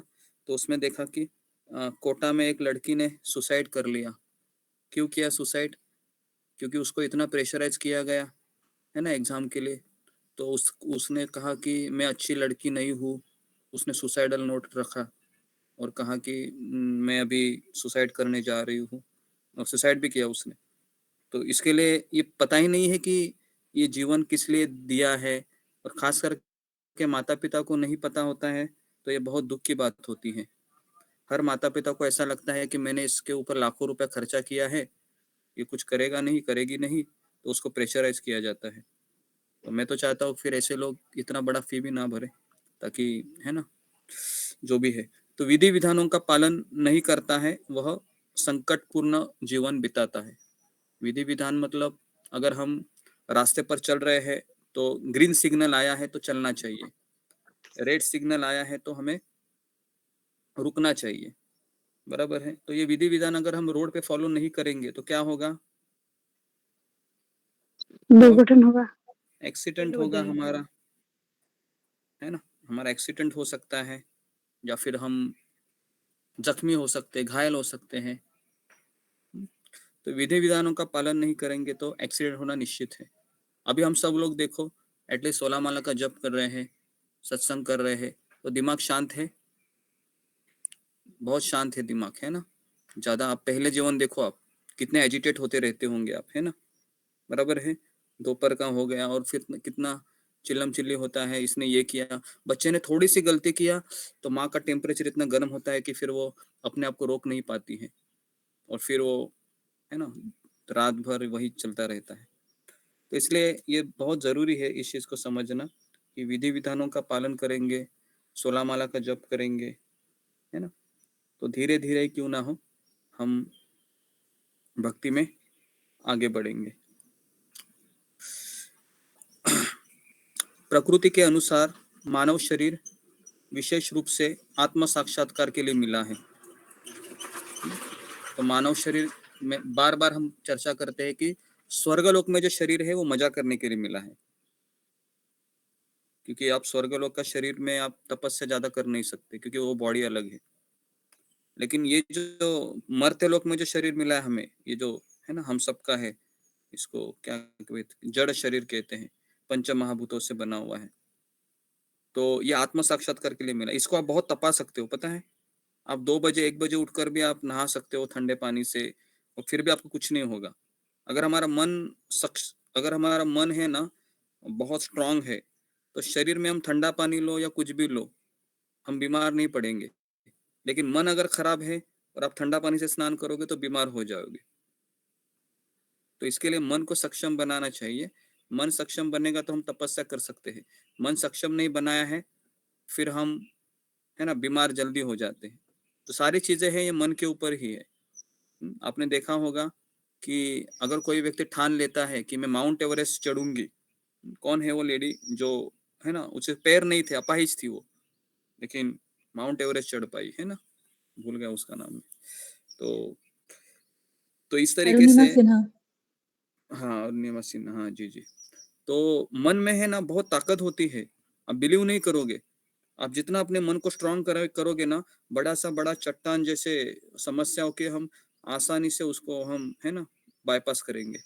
तो उसमें देखा कि कोटा में एक लड़की ने सुसाइड कर लिया। क्यों किया सुसाइड? क्योंकि उसको इतना प्रेशराइज किया गया, है ना, एग्जाम के लिए। तो उसने कहा कि मैं अच्छी लड़की नहीं हूँ। उसने सुसाइडल नोट रखा और कहा कि मैं अभी सुसाइड करने जा रही हूँ, और सुसाइड भी किया उसने। तो इसके लिए ये पता ही नहीं है कि ये जीवन किस लिए दिया है, और खास करके माता पिता को नहीं पता होता है, तो ये बहुत दुख की बात होती है। हर माता पिता को ऐसा लगता है कि मैंने इसके ऊपर लाखों रुपया खर्चा किया है, ये कुछ करेगा नहीं, करेगी नहीं, तो उसको प्रेशराइज किया जाता है। तो मैं तो चाहता हूँ फिर ऐसे लोग इतना बड़ा फी भी ना भरे, ताकि, है ना, जो भी है। तो विधि विधानों का पालन नहीं करता है, वह संकटपूर्ण जीवन बिताता है। विधि विधान मतलब, अगर हम रास्ते पर चल रहे हैं, तो ग्रीन सिग्नल आया है तो चलना चाहिए, रेड सिग्नल आया है तो हमें रुकना चाहिए, बराबर है। तो ये विधि विधान अगर हम रोड पे फॉलो नहीं करेंगे तो क्या होगा?
दुर्घटना होगा।
एक्सीडेंट होगा हमारा, है ना, हमारा एक्सीडेंट हो सकता है, या फिर हम जख्मी हो सकते हैं, घायल हो सकते हैं। तो विधि विधानों का पालन नहीं करेंगे तो एक्सीडेंट होना निश्चित है। अभी हम सब लोग देखो, एटलीस्ट 16 माला का जप कर रहे हैं, सत्संग कर रहे हैं, तो दिमाग शांत है, बहुत शांत है दिमाग, है ना। ज्यादा, आप पहले जीवन देखो, आप कितने एजिटेट होते रहते होंगे आप, है ना, बराबर है। दोपहर का हो गया और फिर कितना चिल्लम चिल्ली होता है, इसने ये किया, बच्चे ने थोड़ी सी गलती किया तो माँ का टेम्परेचर इतना गर्म होता है कि फिर वो अपने आप को रोक नहीं पाती है, और फिर वो, है ना, रात भर वही चलता रहता है। तो इसलिए ये बहुत जरूरी है इस चीज को समझना कि विधि विधानों का पालन करेंगे, 16 माला का जप करेंगे, है ना, तो धीरे धीरे क्यों ना हो, हम भक्ति में आगे बढ़ेंगे। प्रकृति के अनुसार मानव शरीर विशेष रूप से आत्म साक्षात्कार के लिए मिला है। तो मानव शरीर में बार बार हम चर्चा करते हैं कि स्वर्गलोक में जो शरीर है वो मजा करने के लिए मिला है, क्योंकि आप स्वर्गलोक का शरीर में आप तपस्या ज्यादा कर नहीं सकते, क्योंकि वो बॉडी अलग है। लेकिन ये जो मर्त्य लोक में जो शरीर मिला है हमें, ये जो है ना हम सबका है, इसको क्या जड़ शरीर कहते हैं, पंच महाभूतों से बना हुआ है। तो ये आत्म साक्षात्कार के लिए मिला। इसको आप बहुत तपा सकते हो, पता है। आप 2 बजे 1 बजे उठकर भी आप नहा सकते हो ठंडे पानी से, और फिर भी आपको कुछ नहीं होगा। अगर हमारा मन है ना बहुत स्ट्रांग है, तो शरीर में हम ठंडा पानी लो या कुछ भी लो, हम बीमार नहीं पड़ेंगे। लेकिन मन अगर खराब है और आप ठंडा पानी से स्नान करोगे तो बीमार हो जाओगे। तो इसके लिए मन को सक्षम बनाना चाहिए। मन सक्षम बनेगा तो हम तपस्या कर सकते हैं। मन सक्षम नहीं बनाया है, फिर हम, है ना, बीमार जल्दी हो जाते हैं। तो सारी चीजें हैं ये मन के ऊपर ही है। आपने देखा होगा कि अगर कोई व्यक्ति ठान लेता है कि मैं माउंट एवरेस्ट चढ़ूंगी, कौन है वो लेडी जो, है ना, उसे पैर नहीं थे, अपाहिज थी वो, लेकिन माउंट एवरेस्ट चढ़ पाई, है ना, भूल गया उसका नाम। तो इस तरीके से, हाँ, अरुणिमा सिन्हा, हाँ जी जी। तो मन में है ना बहुत ताकत होती है, आप बिलीव नहीं करोगे। आप जितना अपने मन को स्ट्रांग करोगे ना, बड़ा सा बड़ा चट्टान जैसे समस्याओं के हम आसानी से उसको हम, है ना, बाईपास करेंगे।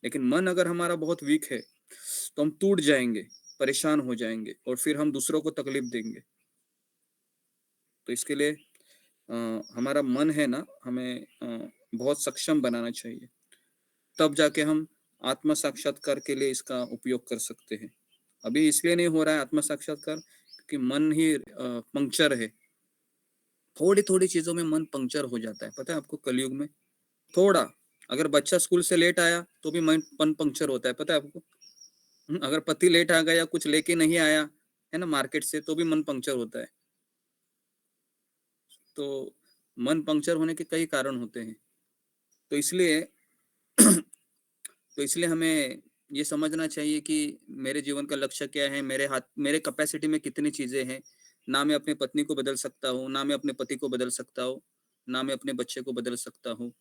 लेकिन मन अगर हमारा बहुत वीक है तो हम टूट जाएंगे, परेशान हो जाएंगे और फिर हम दूसरों को तकलीफ देंगे। तो इसके लिए हमारा मन है ना, हमें बहुत सक्षम बनाना चाहिए, तब जाके हम आत्म साक्षात्कार के लिए इसका उपयोग कर सकते हैं। अभी इसलिए नहीं हो रहा है आत्म साक्षात्कार क्योंकि मन ही पंक्चर है। थोड़ी थोड़ी चीजों में मन पंक्चर हो जाता है, पता है आपको, कलयुग में थोड़ा, अगर बच्चा स्कूल से लेट आया तो भी मन पंक्चर होता है, पता है आपको। अगर पति लेट आ गया, कुछ लेके नहीं आया, है ना, मार्केट से, तो भी मन पंक्चर होता है। तो मन पंक्चर होने के कई कारण होते हैं। तो इसलिए तो इसलिए हमें ये समझना चाहिए कि मेरे जीवन का लक्ष्य क्या है, मेरे कैपेसिटी में कितनी चीजें हैं। ना मैं अपनी पत्नी को बदल सकता हूँ, ना मैं अपने पति को बदल सकता हूँ, ना मैं अपने बच्चे को बदल सकता हूँ,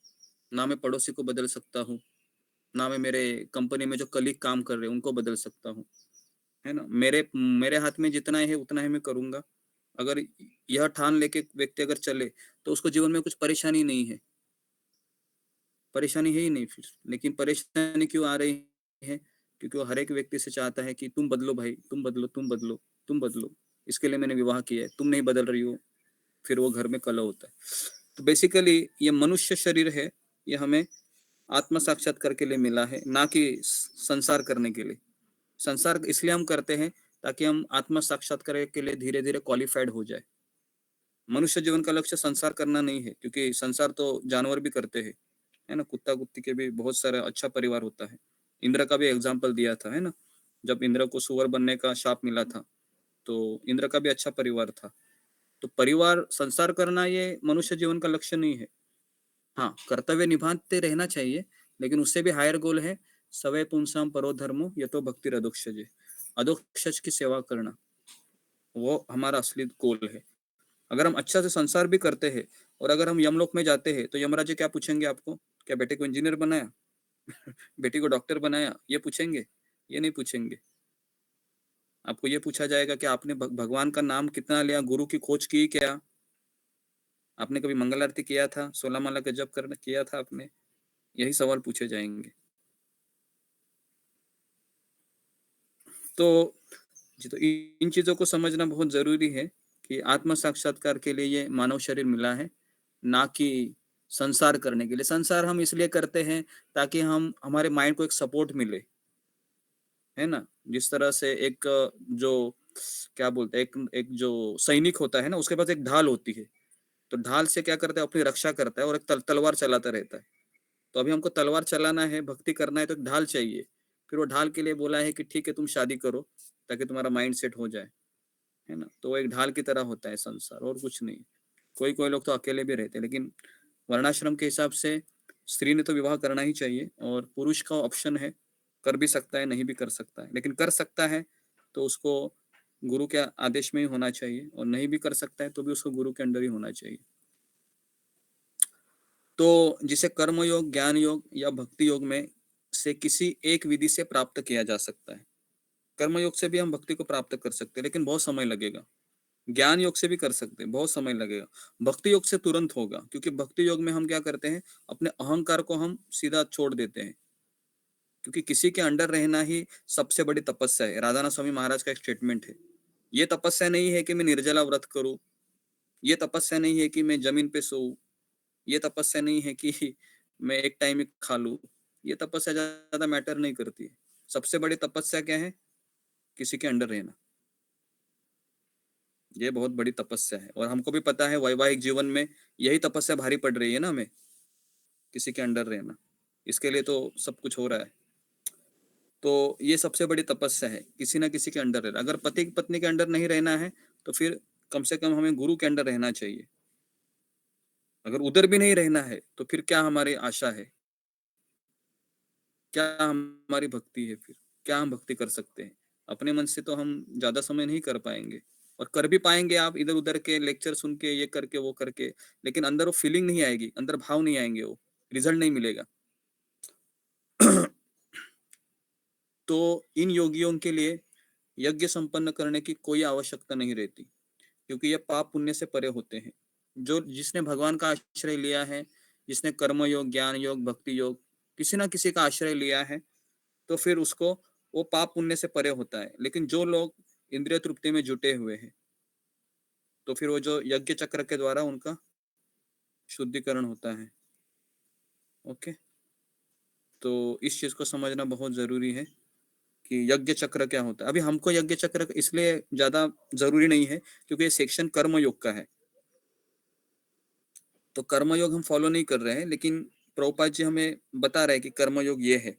ना मैं पड़ोसी को बदल सकता हूँ, ना मैं मेरे कंपनी में जो कलीग काम कर रहे हैं उनको बदल सकता हूँ, है ना। मेरे हाथ में जितना है उतना ही मैं करूंगा। अगर यह ठान लेके व्यक्ति अगर चले तो उसको जीवन में कुछ परेशानी नहीं है, परेशानी है ही नहीं फिर। लेकिन परेशानी क्यों आ रही है? क्योंकि वो हर एक व्यक्ति से चाहता है कि तुम बदलो भाई, तुम बदलो, तुम बदलो, तुम बदलो, इसके लिए मैंने विवाह किया है, तुम नहीं बदल रही हो, फिर वो घर में कलह होता है। तो बेसिकली ये मनुष्य शरीर है, ये हमें आत्म साक्षात्कार के लिए मिला है, ना कि संसार करने के लिए। संसार इसलिए हम करते हैं ताकि हम आत्म साक्षात्कार के लिए धीरे धीरे क्वालिफाइड हो जाए। मनुष्य जीवन का लक्ष्य संसार करना नहीं है, क्योंकि संसार तो जानवर भी करते हैं, है ना, कुत्ता कुत्ती के भी बहुत सारा अच्छा परिवार होता है। इंद्र का भी एग्जाम्पल दिया था, है ना, जब इंद्र को सुअर बनने का शाप मिला था तो इंद्र का भी अच्छा परिवार था। तो परिवार, संसार करना ये मनुष्य जीवन का लक्ष्य नहीं है। हाँ, कर्तव्य निभाते रहना चाहिए, लेकिन उससे भी हायर गोल है सवै पुंसाम परो धर्मो यतो भक्ति अधोक्षजे, अधोक्षज की सेवा करना, वो हमारा असली गोल है। अगर हम अच्छा से संसार भी करते हैं और अगर हम यमलोक में जाते हैं तो यमराज जी क्या पूछेंगे आपको? क्या बेटे को इंजीनियर बनाया? बेटी को डॉक्टर बनाया? ये पूछेंगे? ये नहीं पूछेंगे। आपको ये पूछा जाएगा कि आपने भगवान का नाम कितना लिया, गुरु की खोज की क्या, आपने कभी मंगल आरती किया था, 16 माला का जप करना किया था आपने? यही सवाल पूछे जाएंगे। तो इन चीजों को समझना बहुत जरूरी है कि आत्म साक्षात्कार के लिए ये मानव शरीर मिला है, ना कि संसार करने के लिए। संसार हम इसलिए करते हैं ताकि हम, हमारे माइंड को एक सपोर्ट मिले, है ना। जिस तरह से एक जो क्या बोलते हैं, एक जो सैनिक होता है ना, उसके पास एक ढाल होती है, तो ढाल से क्या करता है, अपनी रक्षा करता है, और एक तलवार चलाता रहता है। तो अभी हमको तलवार चलाना है, भक्ति करना है, तो एक ढाल चाहिए। फिर वो ढाल के लिए बोला है कि ठीक है तुम शादी करो ताकि तुम्हारा माइंड सेट हो जाए, है ना। तो एक ढाल की तरह होता है संसार, और कुछ नहीं। कोई कोई लोग तो अकेले भी रहते हैं, लेकिन वर्णाश्रम के हिसाब से स्त्री ने तो विवाह करना ही चाहिए, और पुरुष का ऑप्शन है, कर भी सकता है, नहीं भी कर सकता है। लेकिन कर सकता है तो उसको गुरु के आदेश में ही होना चाहिए, और नहीं भी कर सकता है तो भी उसको गुरु के अंडर ही होना चाहिए। तो जिसे कर्म योग, ज्ञान योग या भक्ति योग में से किसी एक विधि से प्राप्त किया जा सकता है। कर्म योग से भी हम भक्ति को प्राप्त कर सकते हैं, लेकिन बहुत समय लगेगा। ज्ञान योग से भी कर सकते हैं, बहुत समय लगेगा। भक्ति योग से तुरंत होगा, क्योंकि भक्ति योग में हम क्या करते हैं, अपने अहंकार को हम सीधा छोड़ देते हैं। क्योंकि किसी के अंडर रहना ही सबसे बड़ी तपस्या है। राधानाथ स्वामी महाराज का एक स्टेटमेंट है, ये तपस्या नहीं है कि मैं निर्जला व्रत करूं, ये तपस्या नहीं है कि मैं जमीन पे सोऊं, ये तपस्या नहीं है कि मैं एक टाइम ही खा लूं। ये तपस्या ज्यादा मैटर नहीं करती है। सबसे बड़ी तपस्या क्या है? किसी के अंडर रहना। ये बहुत बड़ी तपस्या है, और हमको भी पता है वैवाहिक जीवन में यही तपस्या भारी पड़ रही है ना हमें, किसी के अंडर रहना। इसके लिए तो सब कुछ हो रहा है। तो ये सबसे बड़ी तपस्या है, किसी ना किसी के अंडर रहना। अगर पति पत्नी के अंडर नहीं रहना है तो फिर कम से कम हमें गुरु के अंडर रहना चाहिए। अगर उधर भी नहीं रहना है तो फिर क्या हमारी आशा है, क्या हमारी भक्ति है? फिर क्या हम भक्ति कर सकते हैं? अपने मन से तो हम ज्यादा समय नहीं कर पाएंगे, और कर भी पाएंगे आप इधर उधर के लेक्चर सुन के, ये करके वो करके, लेकिन अंदर वो फीलिंग नहीं आएगी, अंदर भाव नहीं आएंगे, वो रिजल्ट नहीं मिलेगा। तो इन योगियों के लिए यज्ञ संपन्न करने की कोई आवश्यकता नहीं रहती, क्योंकि ये पाप पुण्य से परे होते हैं। जो जिसने भगवान का आश्रय लिया है, जिसने कर्म योग, ज्ञान योग, भक्ति योग, किसी ना किसी का आश्रय लिया है, तो फिर उसको वो पाप पुण्य से परे होता है। लेकिन जो लोग इंद्रिय तृप्ति में जुटे हुए हैं, तो फिर वो जो यज्ञ चक्र के द्वारा उनका शुद्धिकरण होता है। ओके, तो इस चीज को समझना बहुत जरूरी है कि यज्ञ चक्र क्या होता है। अभी हमको यज्ञ चक्र इसलिए ज्यादा जरूरी नहीं है क्योंकि ये सेक्शन कर्म योग का है, तो कर्म योग हम फॉलो नहीं कर रहे हैं, लेकिन प्रभुपाद जी हमें बता रहे हैं कि कर्म योग ये है,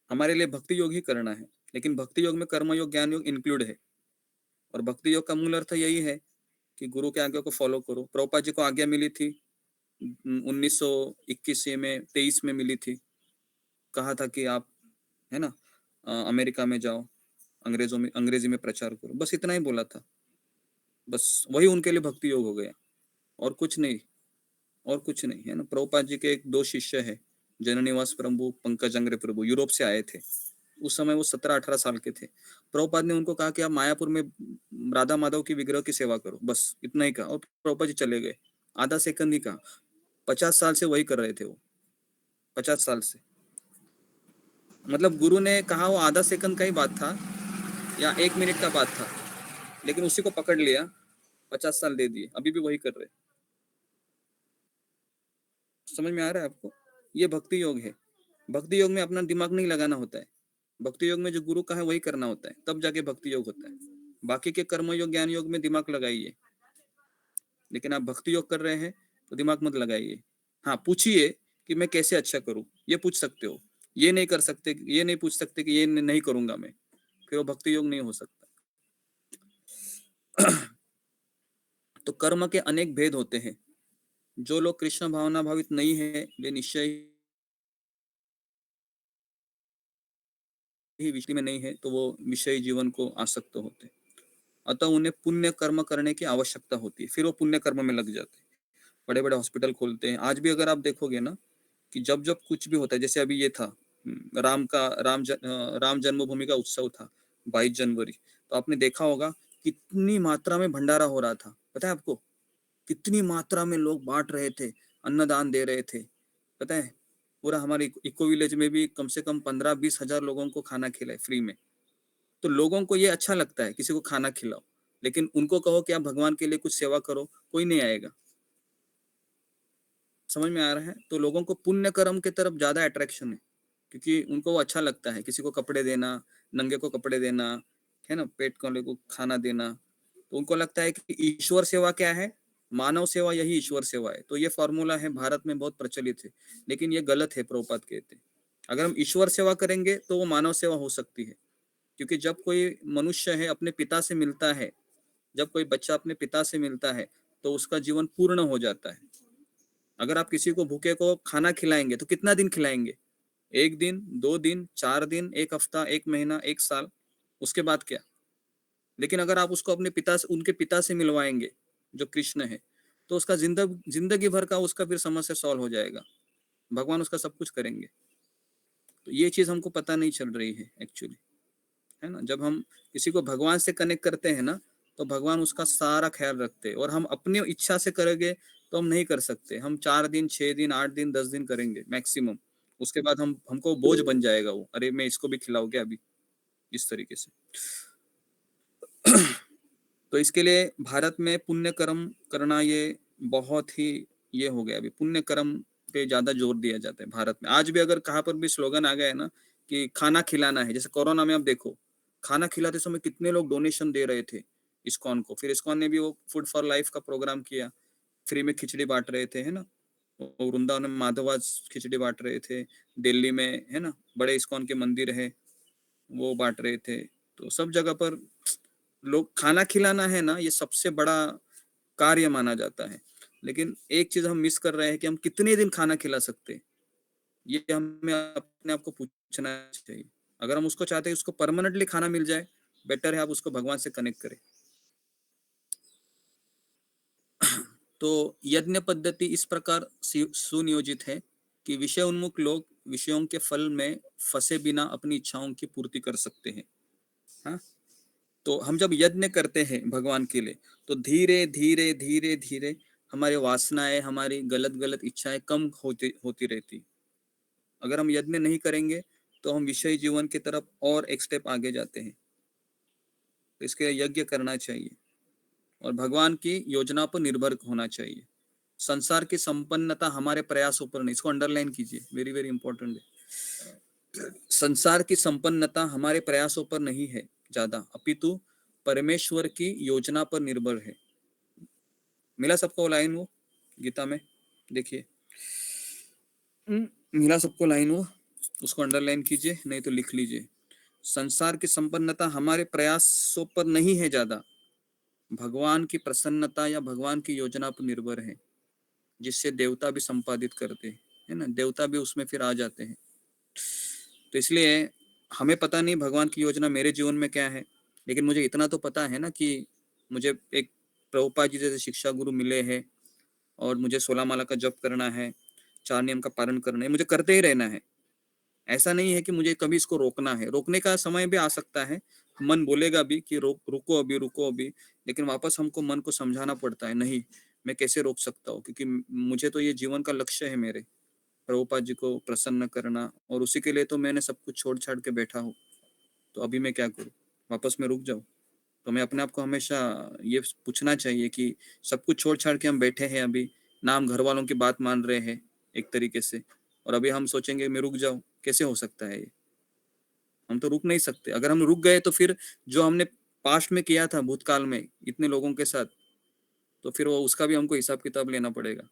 हमारे लिए भक्ति योग ही करना है। लेकिन भक्ति योग में कर्म योग, ज्ञान योग इंक्लूड है, और भक्ति योग का मूल अर्थ यही है कि गुरु के आज्ञा को फॉलो करो। प्रभुपाद जी को आज्ञा मिली थी 1921 में, 23 में मिली थी, कहा था कि आप है ना अमेरिका में जाओ, अंग्रेजी में प्रचार करो, बस इतना ही बोला था। बस वही उनके लिए भक्ति योग हो गया, और कुछ नहीं, और कुछ नहीं, है ना। प्रभुपाद जी के एक दो शिष्य है, जननिवास प्रभु, पंकज अंग्रे प्रभु, यूरोप से आए थे। उस समय वो 17-18 साल के थे। प्रभुपाद ने उनको कहा कि आप मायापुर में राधा माधव की विग्रह की सेवा करो, बस इतना ही कहा, और प्रभुपाद जी चले गए। आधा सेकंड ही कहा। 50 साल से वही कर रहे थे वो, 50 साल से। मतलब गुरु ने कहा वो आधा सेकंड का ही बात था या 1 मिनट का बात था, लेकिन उसी को पकड़ लिया, 50 साल दे दिए, अभी भी वही कर रहे। समझ में आ रहा है आपको? ये भक्ति योग है। भक्ति योग में अपना दिमाग नहीं लगाना होता है। भक्ति योग में जो गुरु का है वही करना होता है, तब जाके भक्ति योग होता है। बाकी के कर्म योग, ज्ञान योग में दिमाग लगाइए, लेकिन आप भक्ति योग कर रहे हैं तो दिमाग मत लगाइए। हाँ, पूछिए कि मैं कैसे अच्छा करूं, ये पूछ सकते हो। ये नहीं कर सकते, ये नहीं पूछ सकते कि ये नहीं करूंगा मैं, फिर वो भक्ति योग नहीं हो सकता। तो कर्म के अनेक भेद होते हैं। जो लोग कृष्ण भावना भावित नहीं है, वे निश्चय ही विषय में नहीं है, तो वो विषय जीवन को आसक्त होते हैं। अतः उन्हें पुण्य कर्म करने की आवश्यकता होती है, फिर वो पुण्य कर्म में लग जाते हैं। बड़े बड़े हॉस्पिटल खोलते हैं। आज भी अगर आप देखोगे ना कि जब जब कुछ भी होता है, जैसे अभी ये था राम जन्मभूमि का उत्सव था 22 जनवरी, तो आपने देखा होगा कितनी मात्रा में भंडारा हो रहा था। पता है आपको कितनी मात्रा में लोग बांट रहे थे, अन्नदान दे रहे थे? पता है पूरा हमारे इको विलेज में भी कम से कम 15-20 हजार लोगों को खाना खिलाए फ्री में। तो लोगों को ये अच्छा लगता है किसी को खाना खिलाओ, लेकिन उनको कहो कि आप भगवान के लिए कुछ सेवा करो, कोई नहीं आएगा। समझ में आ रहा है? तो लोगों को पुण्य कर्म की तरफ ज्यादा अट्रैक्शन है, क्योंकि उनको वो अच्छा लगता है, किसी को कपड़े देना, नंगे को कपड़े देना, है ना, पेट वाले को खाना देना। तो उनको लगता है कि ईश्वर सेवा क्या है, मानव सेवा यही ईश्वर सेवा है। तो ये फॉर्मूला है, भारत में बहुत प्रचलित है, लेकिन ये गलत है। प्रभुपाद कहते हैं अगर हम ईश्वर सेवा करेंगे तो वो मानव सेवा हो सकती है, क्योंकि जब कोई मनुष्य है अपने पिता से मिलता है, जब कोई बच्चा अपने पिता से मिलता है, तो उसका जीवन पूर्ण हो जाता है। अगर आप किसी को भूखे को खाना खिलाएंगे तो कितना दिन खिलाएंगे? 1 दिन, 2 दिन, 4 दिन, 1 हफ्ता, 1 महीना, 1 साल, उसके बाद क्या? लेकिन अगर आप उसको अपने पिता से, उनके पिता से मिलवाएंगे जो कृष्ण है, तो उसका जिंदगी भर का उसका फिर समस्या सॉल्व हो जाएगा। भगवान उसका सब कुछ करेंगे। तो ये चीज हमको पता नहीं चल रही है एक्चुअली, है ना। जब हम किसी को भगवान से कनेक्ट करते हैं ना, तो भगवान उसका सारा ख्याल रखते हैं, और हम अपनी इच्छा से करेंगे तो हम नहीं कर सकते। हम 4 दिन, 6 दिन, 8 दिन, 10 दिन करेंगे मैक्सिमम। उसके बाद हमको बोझ बन जाएगा वो, अरे मैं इसको भी खिलाऊं क्या अभी, इस तरीके से। तो इसके लिए भारत में पुण्य कर्म करना ये बहुत ही ये हो गया। अभी पुण्य कर्म पे ज्यादा जोर दिया जाता है भारत में। आज भी अगर कहाँ पर भी स्लोगन आ गया है ना कि खाना खिलाना है, जैसे कोरोना में आप देखो खाना खिलाते समय कितने लोग डोनेशन दे रहे थे इस्कॉन को। फिर इस्कॉन ने भी वो फूड फॉर लाइफ का प्रोग्राम किया, फ्री में खिचड़ी बांट रहे थे, है ना। वृंदावन में माधवाज खिचड़ी बांट रहे थे, दिल्ली में है ना बड़े इस्कॉन के मंदिर है वो बांट रहे थे। तो सब जगह पर लोग खाना खिलाना है ना, ये सबसे बड़ा कार्य माना जाता है। लेकिन एक चीज हम मिस कर रहे हैं कि हम कितने दिन खाना खिला सकते हैं, ये हमें अपने आप को पूछना चाहिए। अगर हम उसको चाहते हैं उसको परमानेंटली खाना मिल जाए, बेटर है आप उसको भगवान से कनेक्ट करें। तो यज्ञ पद्धति इस प्रकार सुनियोजित है कि विषय उन्मुख लोग विषयों के फल में फंसे बिना अपनी इच्छाओं की पूर्ति कर सकते हैं। हाँ, तो हम जब यज्ञ करते हैं भगवान के लिए, तो धीरे धीरे धीरे धीरे हमारी वासनाएं, हमारी गलत गलत इच्छाएं कम होती रहती। अगर हम यज्ञ नहीं करेंगे तो हम विषय जीवन की तरफ और एक स्टेप आगे जाते हैं। तो इसके लिए यज्ञ करना चाहिए और भगवान की योजना पर निर्भर होना चाहिए। संसार की संपन्नता हमारे प्रयासों पर नहीं, इसको अंडरलाइन कीजिए, वेरी वेरी इंपॉर्टेंट है। संसार की संपन्नता हमारे प्रयासों पर नहीं है ज्यादा, अपितु परमेश्वर की योजना पर निर्भर है। मिला सबको लाइन वो गीता में? देखिए, मिला सबको लाइन वो, उसको अंडरलाइन कीजिए, नहीं तो लिख लीजिए। संसार की संपन्नता हमारे प्रयासों पर नहीं है ज्यादा, भगवान की प्रसन्नता या भगवान की योजना पर निर्भर है, जिससे देवता भी संपादित करते हैं, है ना, देवता भी उसमें फिर आ जाते हैं। तो इसलिए हमें पता नहीं भगवान की योजना मेरे जीवन में क्या है, लेकिन मुझे इतना तो पता है ना कि मुझे एक प्रभुपाद जी जैसे शिक्षा गुरु मिले हैं और मुझे 16 माला का जप करना है, 4 नियम का पालन करना है, मुझे करते ही रहना है। ऐसा नहीं है कि मुझे कभी इसको रोकना है, रोकने का समय भी आ सकता है, मन बोलेगा भी कि रुको अभी, रुको अभी, लेकिन वापस हमको मन को समझाना पड़ता है, नहीं मैं कैसे रोक सकता हूँ, क्योंकि मुझे तो ये जीवन का लक्ष्य है मेरे, प्रभुपाद जी को प्रसन्न करना, और उसी के लिए तो मैंने सब कुछ छोड़ छाड़ के बैठा हूँ। तो अभी मैं क्या करूँ, वापस मैं रुक जाऊँ? तो मैं अपने आप को हमेशा ये पूछना चाहिए कि सब कुछ छोड़ छाड़ के हम बैठे हैं, अभी ना हम घर वालों की बात मान रहे हैं एक तरीके से, और अभी हम सोचेंगे मैं रुक जाऊं, कैसे हो सकता है ये? हम तो रुक नहीं सकते। अगर हम रुक गए तो फिर जो हमने पास्ट में किया था भूतकाल में इतने लोगों के साथ, तो फिर वो उसका भी हमको हिसाब किताब लेना पड़ेगा,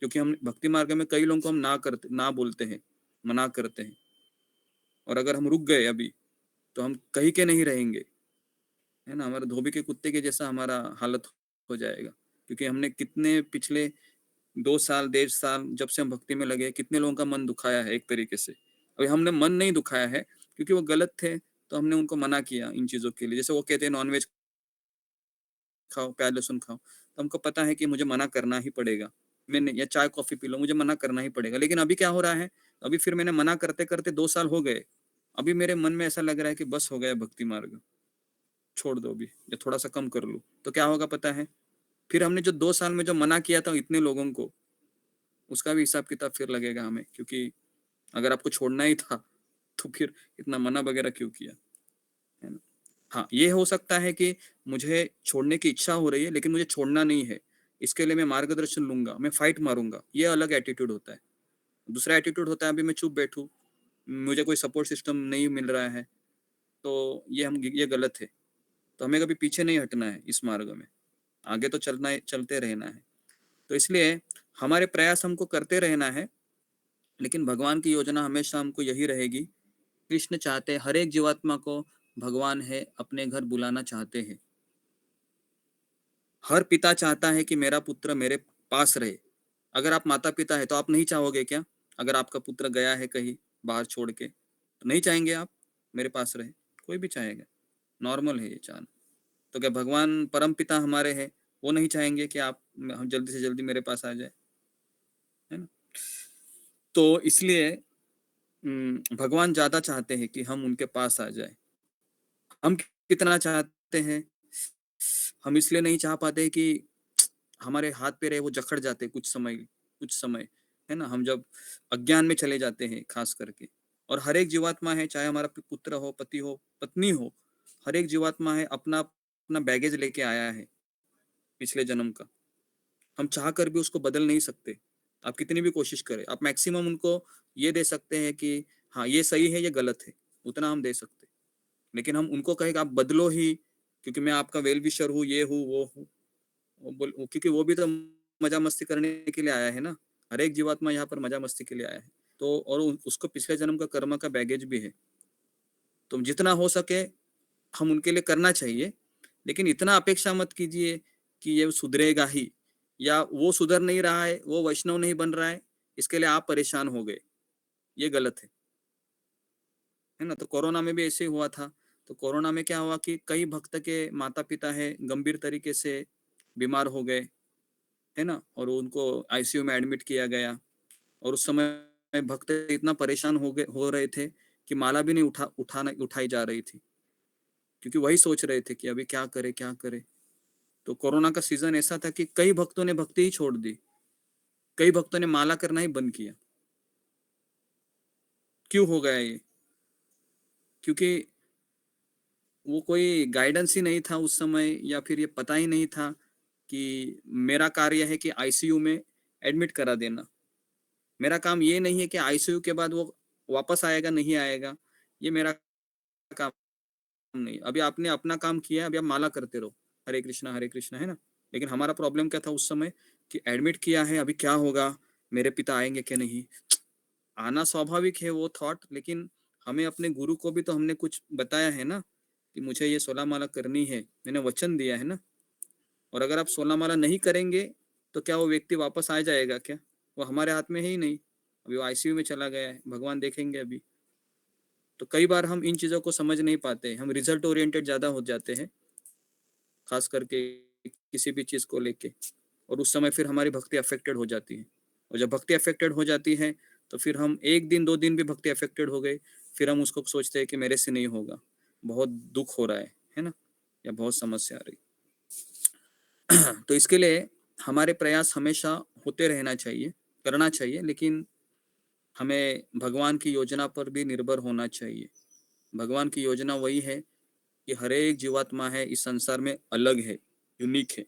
क्योंकि हम भक्ति मार्ग में कई लोगों को हम ना बोलते हैं, मना करते हैं, और अगर हम रुक गए अभी तो हम कहीं के नहीं रहेंगे, है ना, हमारा धोबी के कुत्ते के जैसा हमारा हालत हो जाएगा। क्योंकि हमने कितने पिछले 2 साल 1.5 साल जब से हम भक्ति में लगे, कितने लोगों का मन दुखाया है एक तरीके से। अभी हमने मन नहीं दुखाया है क्योंकि वो गलत थे, तो हमने उनको मना किया इन चीजों के लिए। जैसे वो कहते हैं नॉनवेज खाओ, प्याज लहसुन खाओ, तो हमको पता है कि मुझे मना करना ही पड़ेगा, मैंने, या चाय कॉफी पी लो, मुझे मना करना ही पड़ेगा। लेकिन अभी क्या हो रहा है, अभी फिर मैंने मना करते करते 2 साल हो गए, अभी मेरे मन में ऐसा लग रहा है कि बस हो गया भक्ति मार्ग, छोड़ दो अभी, या थोड़ा सा कम कर लूं। तो क्या होगा पता है, फिर हमने जो 2 साल में जो मना किया था इतने लोगों को, उसका भी हिसाब किताब फिर लगेगा हमें, क्योंकि अगर आपको छोड़ना ही था तो फिर इतना मना वगैरह क्यों किया, है ना। हाँ, ये हो सकता है कि मुझे छोड़ने की इच्छा हो रही है लेकिन मुझे छोड़ना नहीं है, इसके लिए मैं मार्गदर्शन लूंगा, मैं फाइट मारूंगा, ये अलग एटीट्यूड होता है। दूसरा एटीट्यूड होता है अभी मैं चुप बैठूं, मुझे कोई सपोर्ट सिस्टम नहीं मिल रहा है, तो ये गलत है। तो हमें कभी पीछे नहीं हटना है, इस मार्ग में आगे तो चलना है, चलते रहना है। तो इसलिए हमारे प्रयास हमको करते रहना है, लेकिन भगवान की योजना हमेशा हमको यही रहेगी। कृष्ण चाहते हैं हर एक जीवात्मा को भगवान है अपने घर बुलाना चाहते हैं। हर पिता चाहता है कि मेरा पुत्र मेरे पास रहे। अगर आप माता पिता है तो आप नहीं चाहोगे क्या? अगर आपका पुत्र गया है कहीं बाहर छोड़ के, तो नहीं चाहेंगे आप मेरे पास रहे? कोई भी चाहेगा, नॉर्मल है ये चाहना। तो क्या भगवान परम पिता हमारे हैं, वो नहीं चाहेंगे कि आप हम जल्दी से जल्दी मेरे पास आ जाए, है ना। तो इसलिए भगवान ज्यादा चाहते हैं कि हम उनके पास आ जाए। हम कितना चाहते हैं, हम इसलिए नहीं चाह पाते कि हमारे हाथ पे रहे वो जखड़ जाते कुछ समय, है ना। हम जब अज्ञान में चले जाते हैं खास करके, और हर एक जीवात्मा है, चाहे हमारा पुत्र हो, पति हो, पत्नी हो, हर एक जीवात्मा है अपना अपना बैगेज लेके आया है पिछले जन्म का। हम चाह कर भी उसको बदल नहीं सकते, आप कितनी भी कोशिश करें। आप मैक्सिमम उनको ये दे सकते हैं कि हाँ ये सही है, ये गलत है, उतना हम दे सकते। लेकिन हम उनको कहें कि आप बदलो ही, क्योंकि मैं आपका वेल विशर हूँ, ये हूँ वो हूँ, क्योंकि वो भी तो मजा मस्ती करने के लिए आया है ना। हर एक जीवात्मा यहाँ पर मजा मस्ती के लिए आया है, तो और उसको पिछले जन्म का कर्म का बैगेज भी है। तो जितना हो सके हम उनके लिए करना चाहिए, लेकिन इतना अपेक्षा मत कीजिए कि ये सुधरेगा ही, या वो सुधर नहीं रहा है, वो वैष्णव नहीं बन रहा है, इसके लिए आप परेशान हो गए, ये गलत है ना। तो कोरोना में भी ऐसे ही हुआ था। तो कोरोना में क्या हुआ कि कई भक्त के माता पिता है गंभीर तरीके से बीमार हो गए, है ना, और उनको आईसीयू में एडमिट किया गया। और उस समय भक्त इतना परेशान हो रहे थे कि माला भी नहीं उठाई जा रही थी, क्योंकि वही सोच रहे थे कि अभी क्या करे क्या करे। तो कोरोना का सीजन ऐसा था कि कई भक्तों ने भक्ति ही छोड़ दी, कई भक्तों ने माला करना ही बंद किया। क्यों हो गया ये? क्योंकि वो कोई गाइडेंस ही नहीं था उस समय, या फिर ये पता ही नहीं था कि मेरा कार्य है कि आईसीयू में एडमिट करा देना। मेरा काम ये नहीं है कि आईसीयू के बाद वो वापस आएगा नहीं आएगा, ये मेरा काम नहीं। अभी आपने अपना काम किया, अभी आप माला करते रहो, हरे कृष्णा, है ना। लेकिन हमारा प्रॉब्लम क्या था उस समय कि एडमिट किया है, अभी क्या होगा, मेरे पिता आएंगे क्या नहीं। आना स्वाभाविक है वो थॉट, लेकिन हमें अपने गुरु को भी तो हमने कुछ बताया है ना कि मुझे ये 16 माला करनी है, मैंने वचन दिया है ना। और अगर आप 16 माला नहीं करेंगे तो क्या वो व्यक्ति वापस आ जाएगा क्या? वो हमारे हाथ में है ही नहीं। अभी वो आईसीयू में चला गया है, भगवान देखेंगे अभी। तो कई बार हम इन चीज़ों को समझ नहीं पाते, हम रिजल्ट ओरिएंटेड ज़्यादा हो जाते हैं, खास करके किसी भी चीज़ को लेके। और उस समय फिर हमारी भक्ति अफेक्टेड हो जाती है। और जब भक्ति अफेक्टेड हो जाती है तो फिर हम 1 दिन 2 दिन भी भक्ति अफेक्टेड हो गए, फिर हम उसको सोचते हैं कि मेरे से नहीं होगा, बहुत दुख हो रहा है ना, या बहुत समस्या आ रही। तो इसके लिए हमारे प्रयास हमेशा होते रहना चाहिए, करना चाहिए, लेकिन हमें भगवान की योजना पर भी निर्भर होना चाहिए। भगवान की योजना वही है कि हर एक जीवात्मा है इस संसार में अलग है, यूनिक है।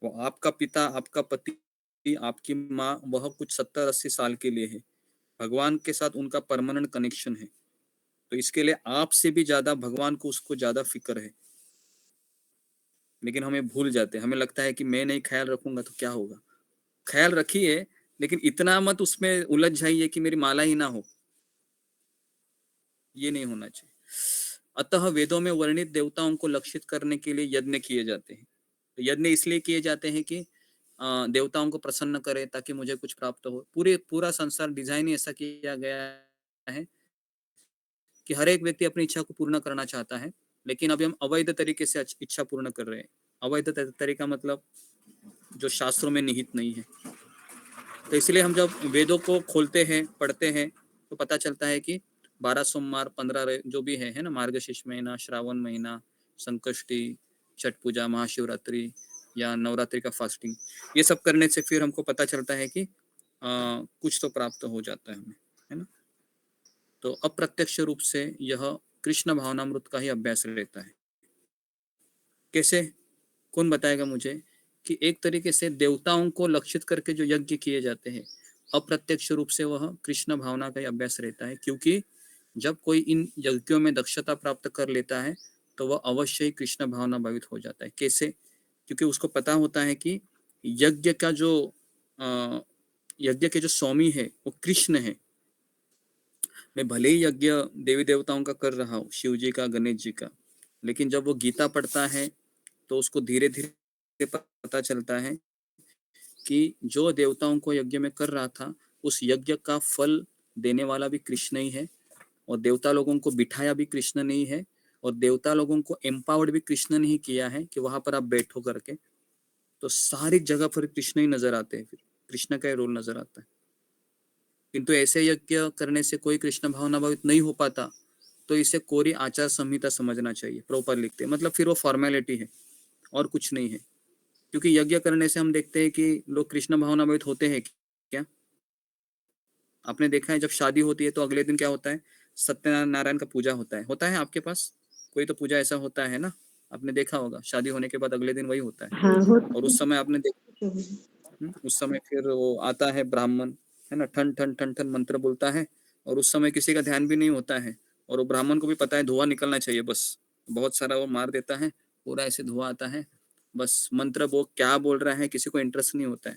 वो आपका पिता, आपका पति, आपकी माँ, वह कुछ 70-80 साल के लिए है। भगवान के साथ उनका परमानेंट कनेक्शन है। तो इसके लिए आपसे भी ज्यादा भगवान को उसको ज्यादा फिक्र है। लेकिन हमें भूल जाते हैं, हमें लगता है कि मैं नहीं ख्याल रखूंगा तो क्या होगा। ख्याल रखिए, लेकिन इतना मत उसमें उलझ जाइए कि मेरी माला ही ना हो, ये नहीं होना चाहिए। अतः वेदों में वर्णित देवताओं को लक्षित करने के लिए यज्ञ किए जाते हैं। तो यज्ञ इसलिए किए जाते हैं कि देवताओं को प्रसन्न करे, ताकि मुझे कुछ प्राप्त हो। पूरा संसार डिजाइन ही ऐसा किया गया है कि हर एक व्यक्ति अपनी इच्छा को पूर्ण करना चाहता है, लेकिन अभी हम अवैध तरीके से इच्छा पूर्ण कर रहे हैं। अवैध तरीका मतलब जो शास्त्रों में निहित नहीं है। तो इसलिए हम जब वेदों को खोलते हैं, पढ़ते हैं, तो पता चलता है कि 12 सोमवार, 15 जो भी है ना, मार्गशीर्ष महीना, श्रावण महीना, संकष्टी, छठ पूजा, महाशिवरात्रि या नवरात्रि का फास्टिंग, ये सब करने से फिर हमको पता चलता है कि कुछ तो प्राप्त हो जाता है हमें, है ना। तो अप्रत्यक्ष रूप से यह कृष्ण भावनामृत का ही अभ्यास रहता है। कैसे? कौन बताएगा मुझे? कि एक तरीके से देवताओं को लक्षित करके जो यज्ञ किए जाते हैं, अप्रत्यक्ष रूप से वह कृष्ण भावना का ही अभ्यास रहता है। क्योंकि जब कोई इन यज्ञों में दक्षता प्राप्त कर लेता है तो वह अवश्य ही कृष्ण भावना भावित हो जाता है। कैसे? क्योंकि उसको पता होता है कि यज्ञ का जो यज्ञ के जो स्वामी है वो कृष्ण है। मैं भले ही यज्ञ देवी देवताओं का कर रहा हूँ, शिव जी का, गणेश जी का, लेकिन जब वो गीता पढ़ता है तो उसको धीरे धीरे पता चलता है कि जो देवताओं को यज्ञ में कर रहा था, उस यज्ञ का फल देने वाला भी कृष्ण ही है, और देवता लोगों को बिठाया भी कृष्ण नहीं है, और देवता लोगों को एम्पावर्ड भी कृष्ण नहीं किया है कि वहां पर आप बैठो करके। तो सारी जगह पर कृष्ण ही नजर आते हैं, फिर कृष्ण का ही रोल नजर आता है। किंतु ऐसे यज्ञ करने से कोई कृष्ण भावना भावित नहीं हो पाता, तो इसे कोरी आचार संहिता समझना चाहिए। प्रॉपर लिखते मतलब फिर वो फॉर्मेलिटी है और कुछ नहीं है। क्योंकि यज्ञ करने से हम देखते हैं कि लोग कृष्ण भावना भावित होते हैं क्या? आपने देखा है जब शादी होती है तो अगले दिन क्या होता है? सत्यनारायण का पूजा होता है आपके पास कोई तो पूजा ऐसा होता है ना, आपने देखा होगा। शादी होने के बाद अगले दिन वही होता है।
हाँ होता
और उस समय आपने देखा, उस समय फिर वो आता है ब्राह्मण, है ना, ठन ठन ठन ठन मंत्र बोलता है, और उस समय किसी का ध्यान भी नहीं होता है, और वो ब्राह्मण को भी पता है धुआं निकलना चाहिए, बस बहुत सारा वो मार देता है, पूरा ऐसे धुआं आता है, बस मंत्र वो क्या बोल रहा है किसी को इंटरेस्ट नहीं होता है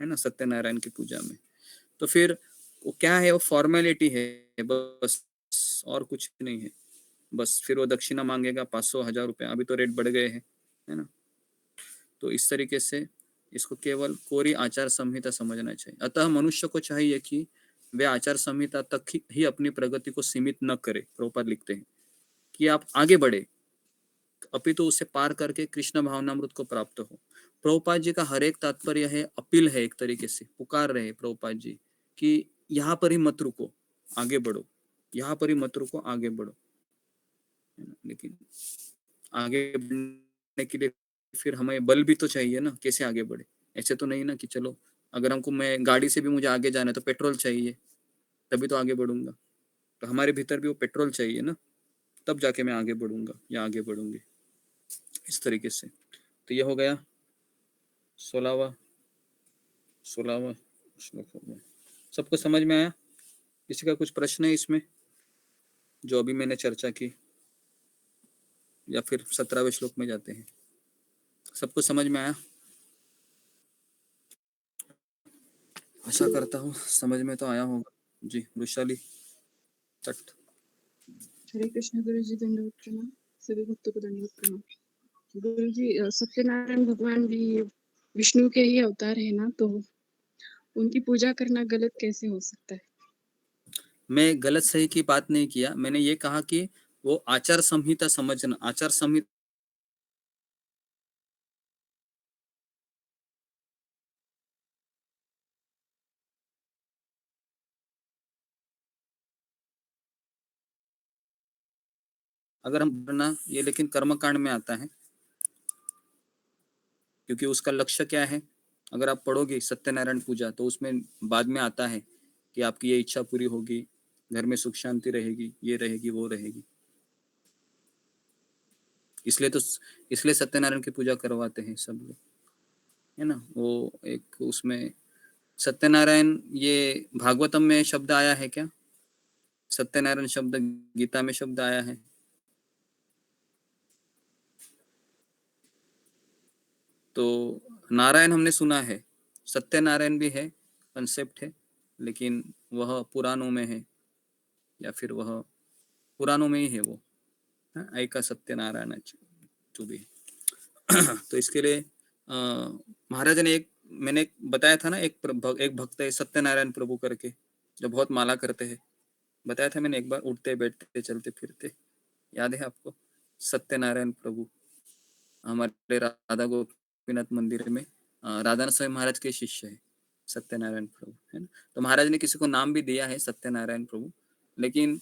ना, सत्यनारायण की पूजा में। तो फिर वो क्या है, वो फॉर्मेलिटी है बस, और कुछ नहीं है। बस फिर वो दक्षिणा मांगेगा 500-1000 रुपये, अभी तो रेट बढ़ गए हैं, है ना। तो इस तरीके से इसको केवल कोरी आचार संहिता समझना चाहिए। अतः मनुष्य को चाहिए कि वे आचार संहिता तक ही अपनी प्रगति को सीमित न करे। प्रभुपाद लिखते हैं कि आप आगे बढ़े, अपितु उसे पार करके कृष्ण भावनामृत को प्राप्त हो। प्रभुपाद जी का हर एक तात्पर्य है, अपील है, एक तरीके से पुकार रहे प्रभुपाद जी कि यहाँ पर ही मत रुको, आगे बढ़ो, यहाँ पर ही मत रुको, आगे बढ़ो। लेकिन आगे बढ़ने के लिए फिर हमें बल भी तो चाहिए ना, कैसे आगे बढ़े? ऐसे तो नहीं ना कि चलो अगर हमको, मैं गाड़ी से भी मुझे आगे जाना है तो पेट्रोल चाहिए, तभी तो आगे बढ़ूंगा। तो हमारे भीतर भी वो पेट्रोल चाहिए ना, तब जाके मैं आगे बढ़ूंगा या आगे बढ़ूंगी, इस तरीके से। तो ये हो गया 16वां श्लोक हो गया। सबको समझ में आया? किसी का कुछ प्रश्न है इसमें जो अभी मैंने चर्चा की, या फिर 17वें श्लोक में जाते हैं? सबको समझ में आया? आशा करता हूँ समझ में तो आया होगा। जी वृषाली तट।
हरे कृष्ण गुरु जी, दंडवत प्रणाम। सभी भक्तों को दंडवत प्रणाम। गुरु जी, सत्यनारायण भगवान भी विष्णु के ही अवतार है ना, तो उनकी पूजा करना गलत कैसे हो सकता है?
मैं गलत सही की बात नहीं किया, मैंने ये कहा कि वो आचार संहिता समझना, आचार संहिता अगर हम करना ये, लेकिन कर्मकांड में आता है, क्योंकि उसका लक्ष्य क्या है? अगर आप पढ़ोगे सत्यनारायण पूजा तो उसमें बाद में आता है कि आपकी ये इच्छा पूरी होगी, घर में सुख शांति रहेगी, ये रहेगी, वो रहेगी। इसलिए सत्यनारायण की पूजा करवाते हैं सब लोग, है ना। वो एक उसमें सत्यनारायण, ये भागवतम में शब्द आया है क्या? सत्यनारायण शब्द गीता में शब्द आया है? तो नारायण हमने सुना है, सत्यनारायण भी है, कंसेप्ट है, लेकिन वह पुराणों में है, या फिर वह पुराणों में ही है वो, ऐका सत्यनारायण जो भी है। तो इसके लिए महाराज ने मैंने बताया था ना, एक भक्त है सत्यनारायण प्रभु करके, जो बहुत माला करते हैं। बताया था मैंने एक बार, उठते बैठते चलते फिरते, याद है आपको? सत्यनारायण प्रभु हमारे राधा गोपीनाथ मंदिर में राधा स्वामी महाराज के शिष्य है सत्यनारायण प्रभु, है ना। तो महाराज ने किसी को नाम भी दिया है सत्यनारायण प्रभु, लेकिन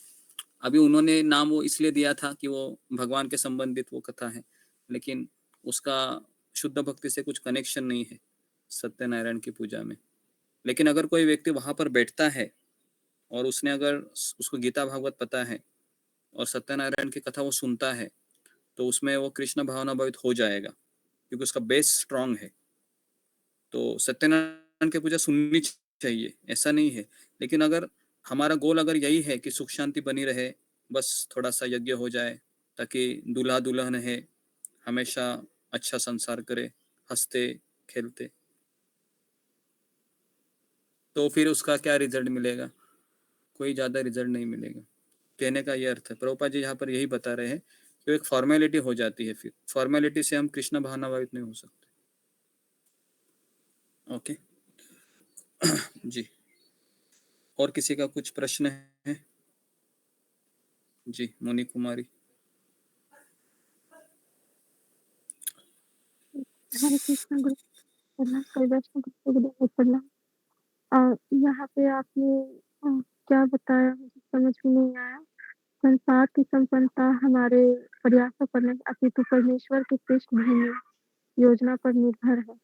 अभी उन्होंने नाम वो इसलिए दिया था कि वो भगवान के संबंधित वो कथा है, लेकिन उसका शुद्ध भक्ति से कुछ कनेक्शन नहीं है सत्यनारायण की पूजा में। लेकिन अगर कोई व्यक्ति वहां पर बैठता है और उसने अगर उसको गीता भागवत पता है और सत्यनारायण की कथा वो सुनता है, तो उसमें वो कृष्ण भावना भावित हो जाएगा, क्योंकि उसका बेस स्ट्रांग है। तो सत्यनारायण की पूजा सुननी चाहिए, ऐसा नहीं है। लेकिन अगर हमारा गोल अगर यही है कि सुख शांति बनी रहे, बस थोड़ा सा यज्ञ हो जाए ताकि दूल्हा दुल्हन है हमेशा अच्छा संसार करे, हंसते खेलते, तो फिर उसका क्या रिजल्ट मिलेगा? कोई ज्यादा रिजल्ट नहीं मिलेगा। कहने का ये अर्थ है, प्रभुपाद जी यहाँ पर यही बता रहे हैं कि एक फॉर्मेलिटी हो जाती है, फिर फॉर्मेलिटी से हम कृष्ण भावनाभावित नहीं हो सकते। ओके जी, और किसी का कुछ प्रश्न है? जी मुनि कुमारी।
हरे कृष्ण गुरु प्रणाम। वैष्णव गुरु गुरु प्रणाम। यहाँ पे आपने क्या बताया मुझे समझ में नहीं आया। संसार की संपन्नता हमारे प्रयासों पर नहीं, अपितु परमेश्वर की पृष्ठभूमि योजना पर निर्भर है,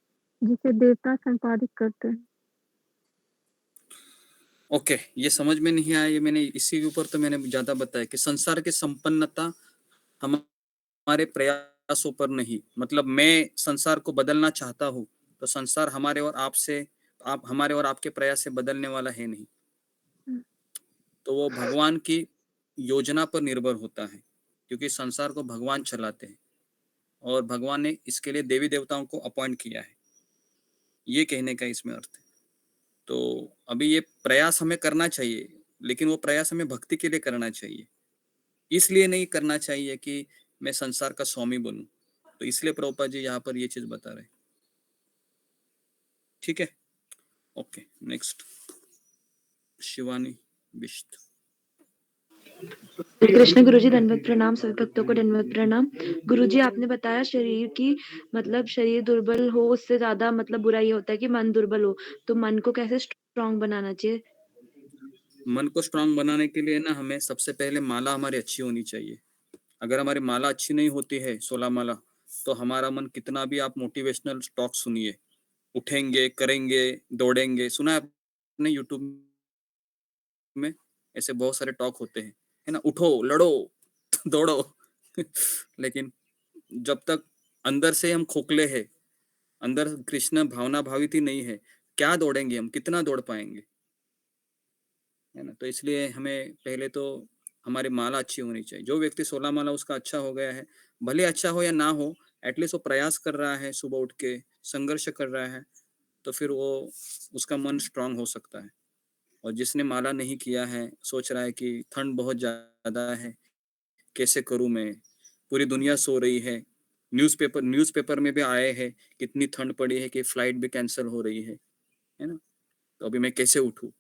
जिसे देवता संपादित करते हैं।
ओके ये समझ में नहीं आया, ये मैंने इसी के ऊपर तो मैंने ज्यादा बताया कि संसार की संपन्नता हमारे प्रयासों पर नहीं, मतलब मैं संसार को बदलना चाहता हूँ तो संसार हमारे और हमारे और आपके प्रयास से बदलने वाला है नहीं। तो वो भगवान की योजना पर निर्भर होता है, क्योंकि संसार को भगवान चलाते हैं और भगवान ने इसके लिए देवी देवताओं को अपॉइंट किया है, ये कहने का इसमें अर्थ है। तो अभी ये प्रयास हमें करना चाहिए, लेकिन वो प्रयास हमें भक्ति के लिए करना चाहिए, इसलिए नहीं करना चाहिए कि मैं संसार का स्वामी बनूं। तो इसलिए प्रभुपाद जी यहाँ पर ये चीज बता रहे हैं। ठीक है, ओके। नेक्स्ट शिवानी बिष्ट।
कृष्ण गुरुजी, दंडवत प्रणाम। सभी भक्तों को दंडवत प्रणाम। गुरुजी, आपने बताया शरीर की मतलब शरीर दुर्बल हो उससे ज्यादा मतलब बुरा ये होता है कि मन दुर्बल हो, तो मन को कैसे स्ट्रांग बनाना चाहिए?
मन को स्ट्रांग बनाने के लिए ना हमें सबसे पहले माला हमारी अच्छी होनी चाहिए। अगर हमारी माला अच्छी नहीं होती है 16 माला, तो हमारा मन कितना भी आप मोटिवेशनल टॉक सुनिए, उठेंगे, करेंगे, दौड़ेंगे। सुना है आपने यूट्यूब में ऐसे बहुत सारे टॉक होते हैं, है ना, उठो, लड़ो, दौड़ो। लेकिन जब तक अंदर से हम खोखले हैं, अंदर कृष्ण भावना भावित ही नहीं है, क्या दौड़ेंगे हम, कितना दौड़ पाएंगे, है ना। तो इसलिए हमें पहले तो हमारी माला अच्छी होनी चाहिए। जो व्यक्ति 16 माला उसका अच्छा हो गया है, भले अच्छा हो या ना हो, एटलीस्ट वो प्रयास कर रहा है, सुबह उठ के संघर्ष कर रहा है, तो फिर वो उसका मन स्ट्रांग हो सकता है। और जिसने माला नहीं किया है, सोच रहा है कि ठंड बहुत ज्यादा है, कैसे करूं मैं, पूरी दुनिया सो रही है, न्यूज़पेपर में भी आए हैं कितनी ठंड पड़ी है कि फ्लाइट भी कैंसिल हो रही है ना, तो अभी मैं कैसे उठूं।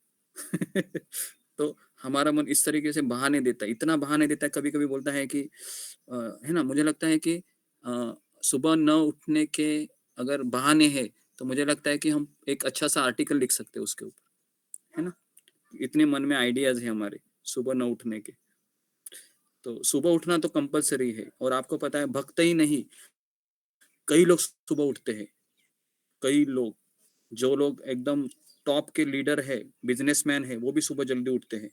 तो हमारा मन इस तरीके से बहाने देता है, इतना बहाने देता है, कभी कभी बोलता है कि है ना, मुझे लगता है कि सुबह न उठने के अगर बहाने हैं, तो मुझे लगता है कि हम एक अच्छा सा आर्टिकल लिख सकते हैं उसके ऊपर, है ना। इतने मन में आइडियाज है हमारे सुबह न उठने के। तो सुबह उठना तो कंपलसरी है। और आपको पता है, भक्त ही नहीं, कई लोग सुबह उठते हैं। कई लोग, जो लोग एकदम टॉप के लीडर है, बिजनेसमैन है, वो भी सुबह जल्दी उठते हैं,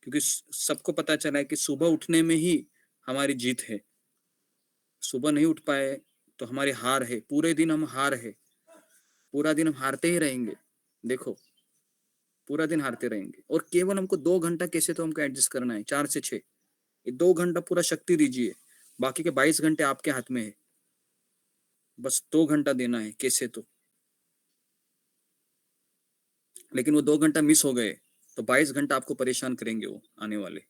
क्योंकि सबको पता चला है कि सुबह उठने में ही हमारी जीत है। सुबह नहीं उठ पाए तो हमारी हार है, पूरे दिन हम हार है, पूरा दिन हम हारते ही रहेंगे। देखो, पूरा दिन हारते रहेंगे। और केवल हमको 2 घंटा कैसे तो हमको एडजस्ट करना है, 4 से 6, ये 2 घंटा पूरा शक्ति दीजिए, बाकी के 22 घंटे आपके हाथ में है। बस 2 घंटा देना है कैसे तो। लेकिन वो 2 घंटा मिस हो गए तो 22 घंटा आपको परेशान करेंगे वो आने वाले।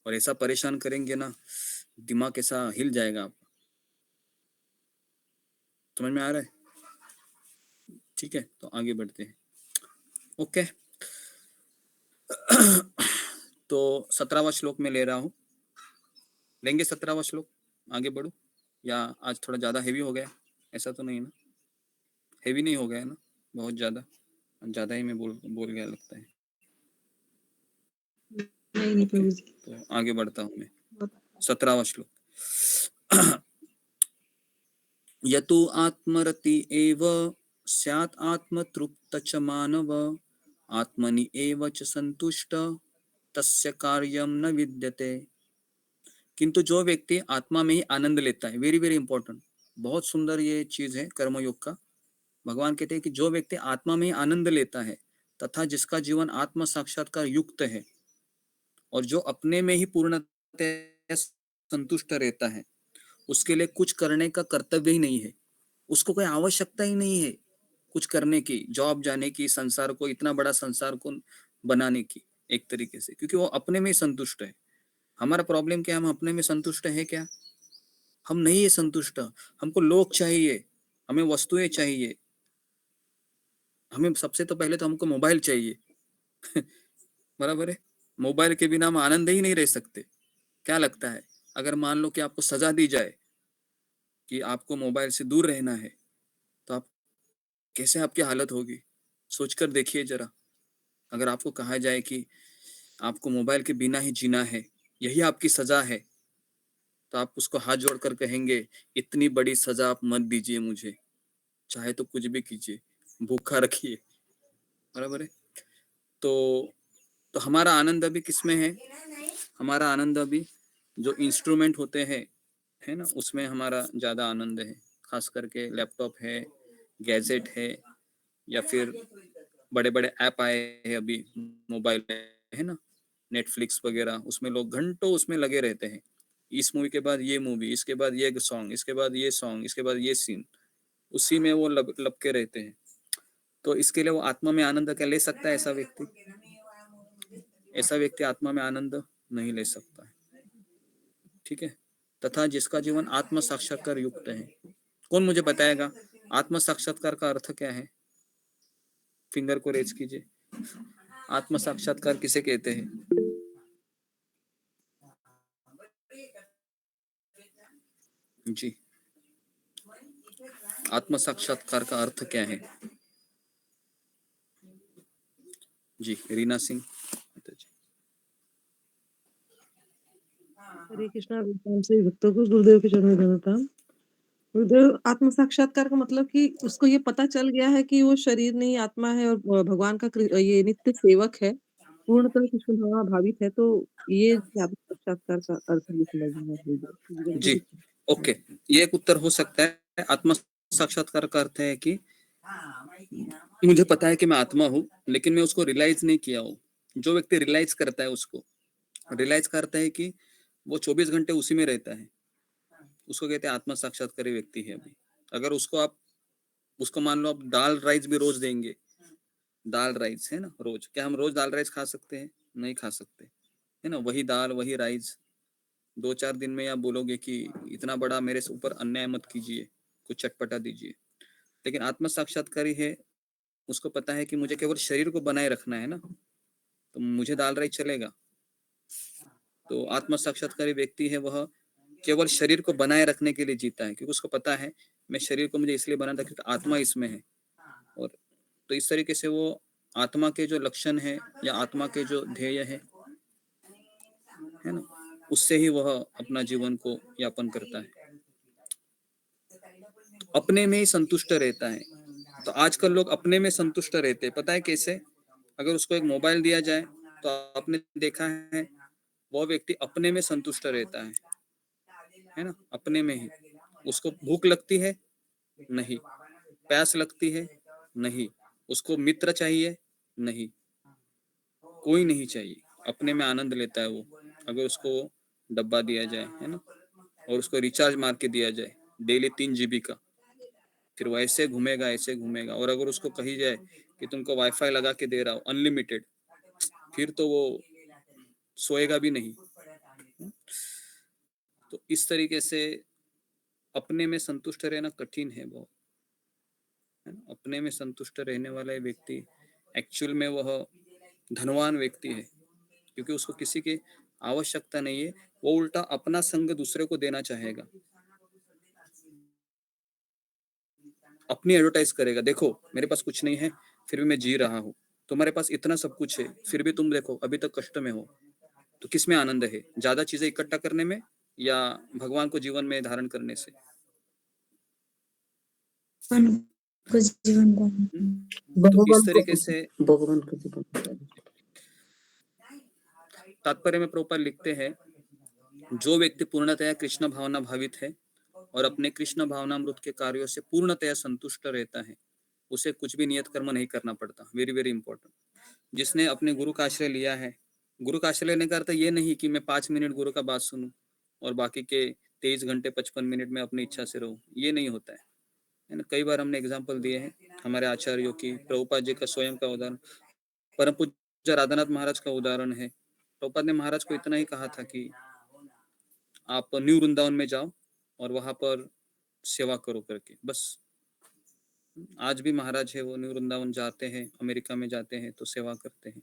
और ऐसा परेशान करेंगे ना, दिमाग ऐसा हिल जाएगा आप। समझ में आ रहा है? ठीक है, तो आगे बढ़ते हैं। ओके। तो 17वां श्लोक में ले रहा हूं, लेंगे 17वां श्लोक, आगे बढ़ू या आज थोड़ा ज्यादा हेवी हो गया? ऐसा तो नहीं ना, हेवी नहीं हो गया ना बहुत ज्यादा? ज्यादा ही मैं बोल गया लगता है।
नहीं प्रभु जी।
तो आगे बढ़ता हूं मैं। 17वां श्लोक। यतु आत्मरति एव स्यात् आत्मतृप्त च मानव, आत्मनि एव च संतुष्ट तस्य कार्यम न विद्यते। किंतु जो व्यक्ति आत्मा में ही आनंद लेता है, वेरी वेरी इंपॉर्टेंट, बहुत सुंदर ये चीज है कर्मयोग का। भगवान कहते हैं कि जो व्यक्ति आत्मा में ही आनंद लेता है तथा जिसका जीवन आत्म साक्षात्कार युक्त है, और जो अपने में ही पूर्णतः संतुष्ट रहता है, उसके लिए कुछ करने का कर्तव्य ही नहीं है, उसको कोई आवश्यकता ही नहीं है कुछ करने की, जॉब जाने की, संसार को, इतना बड़ा संसार को बनाने की, एक तरीके से, क्योंकि वो अपने में ही संतुष्ट है। हमारा प्रॉब्लम क्या है, हम अपने में संतुष्ट है क्या? हम नहीं है संतुष्ट। हमको लोग चाहिए, हमें वस्तुएं चाहिए, हमें सबसे तो पहले तो हमको मोबाइल चाहिए। बराबर है? मोबाइल के बिना हम आनंद ही नहीं रह सकते। क्या लगता है, अगर मान लो कि आपको सजा दी जाए कि आपको मोबाइल से दूर रहना है, तो आप कैसे आपकी हालत होगी? सोचकर देखिए जरा। अगर आपको कहा जाए कि आपको मोबाइल के बिना ही जीना है, यही आपकी सजा है, तो आप उसको हाथ जोड़कर कहेंगे, इतनी बड़ी सजा आप मत दीजिए मुझे, चाहे तो कुछ भी कीजिए, भूखा रखिए। बराबर है? तो हमारा आनंद अभी किसमें है? हमारा आनंद अभी जो इंस्ट्रूमेंट होते हैं, है ना, उसमें हमारा ज्यादा आनंद है। खास करके लैपटॉप है, गैजेट है, या फिर बड़े बड़े ऐप आए हैं अभी मोबाइल में, है ना, नेटफ्लिक्स वगैरह, उसमें लोग घंटों उसमें लगे रहते हैं। इस मूवी के बाद ये मूवी, इसके बाद ये सॉन्ग, इसके बाद ये सॉन्ग, इसके बाद ये सीन, उसी में वो लपके रहते हैं। तो इसके लिए वो आत्मा में आनंद क्या ले सकता है? ऐसा व्यक्ति आत्मा में आनंद नहीं ले सकता है। ठीक है? तथा जिसका जीवन आत्म साक्षात्कार युक्त है। कौन मुझे बताएगा आत्म साक्षात्कार का अर्थ क्या है? फिंगर को रेज कीजिए। आत्म साक्षात्कार किसे कहते हैं? जी, आत्म साक्षात्कार का अर्थ क्या है? जी, रीना सिंह।
हरे कृष्णा। विद्वान से भक्तों को गुरुदेव के चरणों में धन्यवाद। गुरुदेव, आत्म साक्षात्कार का मतलब कि उसको ये पता चल गया है कि वो शरीर नहीं आत्मा है और भगवान का ये नित्य सेवक है, पूर्णतः कृष्ण भावना भावित है, तो ये आत्म साक्षात्कार का अर्थ हमें समझ में आ गया।
जी, ओके, ये एक उत्तर हो सकता है। आत्म साक्षात्कार का अर्थ है कि मुझे पता है कि मैं आत्मा हूँ, लेकिन मैं उसको रियलाइज नहीं किया हूँ। जो व्यक्ति रियलाइज करता है, उसको रियलाइज करता है कि वो 24 घंटे उसी में रहता है, उसको कहते हैं आत्म साक्षात्कारी व्यक्ति है। अभी अगर उसको मान लो आप दाल राइस भी रोज देंगे, दाल राइस है ना रोज, क्या हम रोज दाल राइस खा सकते हैं? नहीं खा सकते, है ना। वही दाल वही राइस 2-4 दिन में आप बोलोगे कि इतना बड़ा मेरे से ऊपर अन्याय मत कीजिए, कुछ चटपटा दीजिए। लेकिन आत्म साक्षात्कारी है, उसको पता है कि मुझे केवल शरीर को बनाए रखना है ना, तो मुझे दाल राइस चलेगा। तो आत्म साक्षात्कारी व्यक्ति है वह केवल शरीर को बनाए रखने के लिए जीता है, क्योंकि उसको पता है मैं शरीर को मुझे इसलिए बनाना था क्योंकि आत्मा इसमें है। और तो इस तरीके से वो आत्मा के जो लक्षण है या आत्मा के जो ध्येय है ना, उससे ही वह अपना जीवन को यापन करता है, अपने में ही संतुष्ट रहता है। तो आजकल लोग अपने में संतुष्ट रहते हैं, पता है कैसे? अगर उसको एक मोबाइल दिया जाए तो आपने देखा है वो व्यक्ति अपने में संतुष्ट रहता है ना, अपने में ही। उसको भूख लगती है? नहीं। प्यास लगती है? नहीं। उसको मित्र चाहिए? नहीं, कोई नहीं चाहिए, अपने में आनंद लेता है वो। अगर उसको डब्बा दिया जाए, है ना, और उसको रिचार्ज मार के दिया जाए डेली 3 GB का, फिर वो ऐसे घूमेगा ऐसे घूमेगा। और अगर उसको कही जाए कि तुमको वाईफाई लगा के दे रहा हूँ अनलिमिटेड, फिर तो वो सोएगा भी नहीं। तो इस तरीके से अपने में संतुष्ट रहना कठिन है बहुत, है ना? अपने में संतुष्ट रहने वाला व्यक्ति एक्चुअल में वह धनवान व्यक्ति है, क्योंकि उसको किसी की आवश्यकता नहीं है। वो उल्टा अपना संग दूसरे को देना चाहेगा, अपनी एडवर्टाइज करेगा, देखो मेरे पास कुछ नहीं है फिर भी मैं जी रहा हूँ, तुम्हारे पास इतना सब कुछ है फिर भी तुम देखो अभी तक कष्ट में हो। तो किस में आनंद है, ज्यादा चीजें इकट्ठा करने में या भगवान को जीवन में धारण करने से?
को जीवन
तो इस तरीके से
भगवान को जीवन
तात्पर्य में प्रभुपाद लिखते हैं, जो व्यक्ति पूर्णतया कृष्ण भावना भावित है और अपने कृष्ण भावनामृत के कार्यों से पूर्णतया संतुष्ट रहता है, उसे कुछ भी नियत कर्म नहीं करना पड़ता। Very very important. जिसने अपने गुरु का आश्रय लिया है, गुरु का आश्रय लेने का अर्थ ये नहीं कि मैं 5 मिनट गुरु का बात सुनूं और बाकी के 23 घंटे 55 मिनट में अपनी इच्छा से रहूं, ये नहीं होता है ना। कई बार हमने एग्जाम्पल दिए हैं हमारे आचार्यों की, प्रभुपाद जी का स्वयं का उदाहरण, परम पूज्य राधानाथ महाराज का उदाहरण है। प्रभुपाद ने महाराज को इतना ही कहा था कि आप न्यू वृंदावन में जाओ और वहां पर सेवा करो करके, बस। आज भी महाराज है वो न्यू वृंदावन जाते हैं, अमेरिका में जाते हैं तो सेवा करते हैं,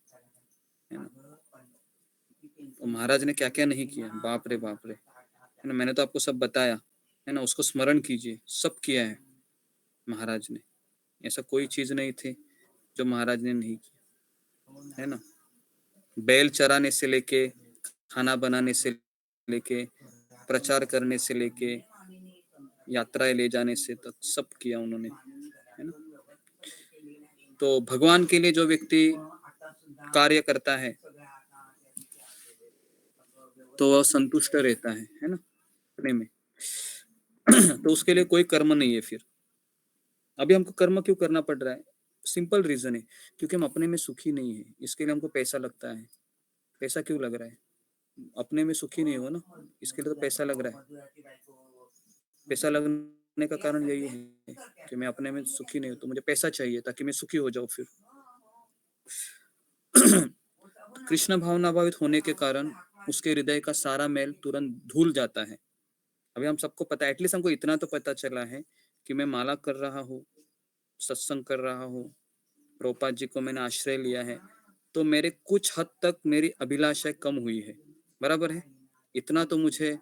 है ना। तो महाराज ने क्या क्या नहीं किया, बाप रे बाप रे, है ना। मैंने तो आपको सब बताया, है ना, उसको स्मरण कीजिए, सब किया है महाराज ने। ऐसा कोई चीज नहीं थी जो महाराज ने नहीं किया, है ना। बैल चराने से लेके, खाना बनाने से लेके, प्रचार करने से लेके, यात्राएं ले जाने से तक सब किया उन्होंने, है ना। तो भगवान के लिए जो व्यक्ति कार्य करता है तो वह संतुष्ट रहता है ना, अपने में। तो उसके लिए कोई कर्म नहीं है। फिर अभी हमको कर्म क्यों करना पड़ रहा है? सिंपल रीजन है, क्योंकि हम अपने में सुखी नहीं है, इसके लिए हमको पैसा लगता है। पैसा क्यों लग रहा है? अपने में सुखी नहीं हो ना, इसके लिए तो पैसा लग रहा है। पैसा लगने का कारण यही है कि मैं अपने में सुखी नहीं हूं, तो मुझे पैसा चाहिए ताकि मैं सुखी हो जाऊं। फिर कृष्ण भावना भावित होने के कारण उसके हृदय का सारा मैल तुरंत धुल जाता है। अभी हम सबको पता है, एटलीस्ट हमको इतना तो पता चला है कि मैं माला कर रहा हूँ, सत्संग कर रहा हूँ, प्रभुपाद जी को मैंने आश्रय लिया है, तो मेरे कुछ हद तक मेरी अभिलाषाएं कम हुई है, बराबर है। इतना तो मुझे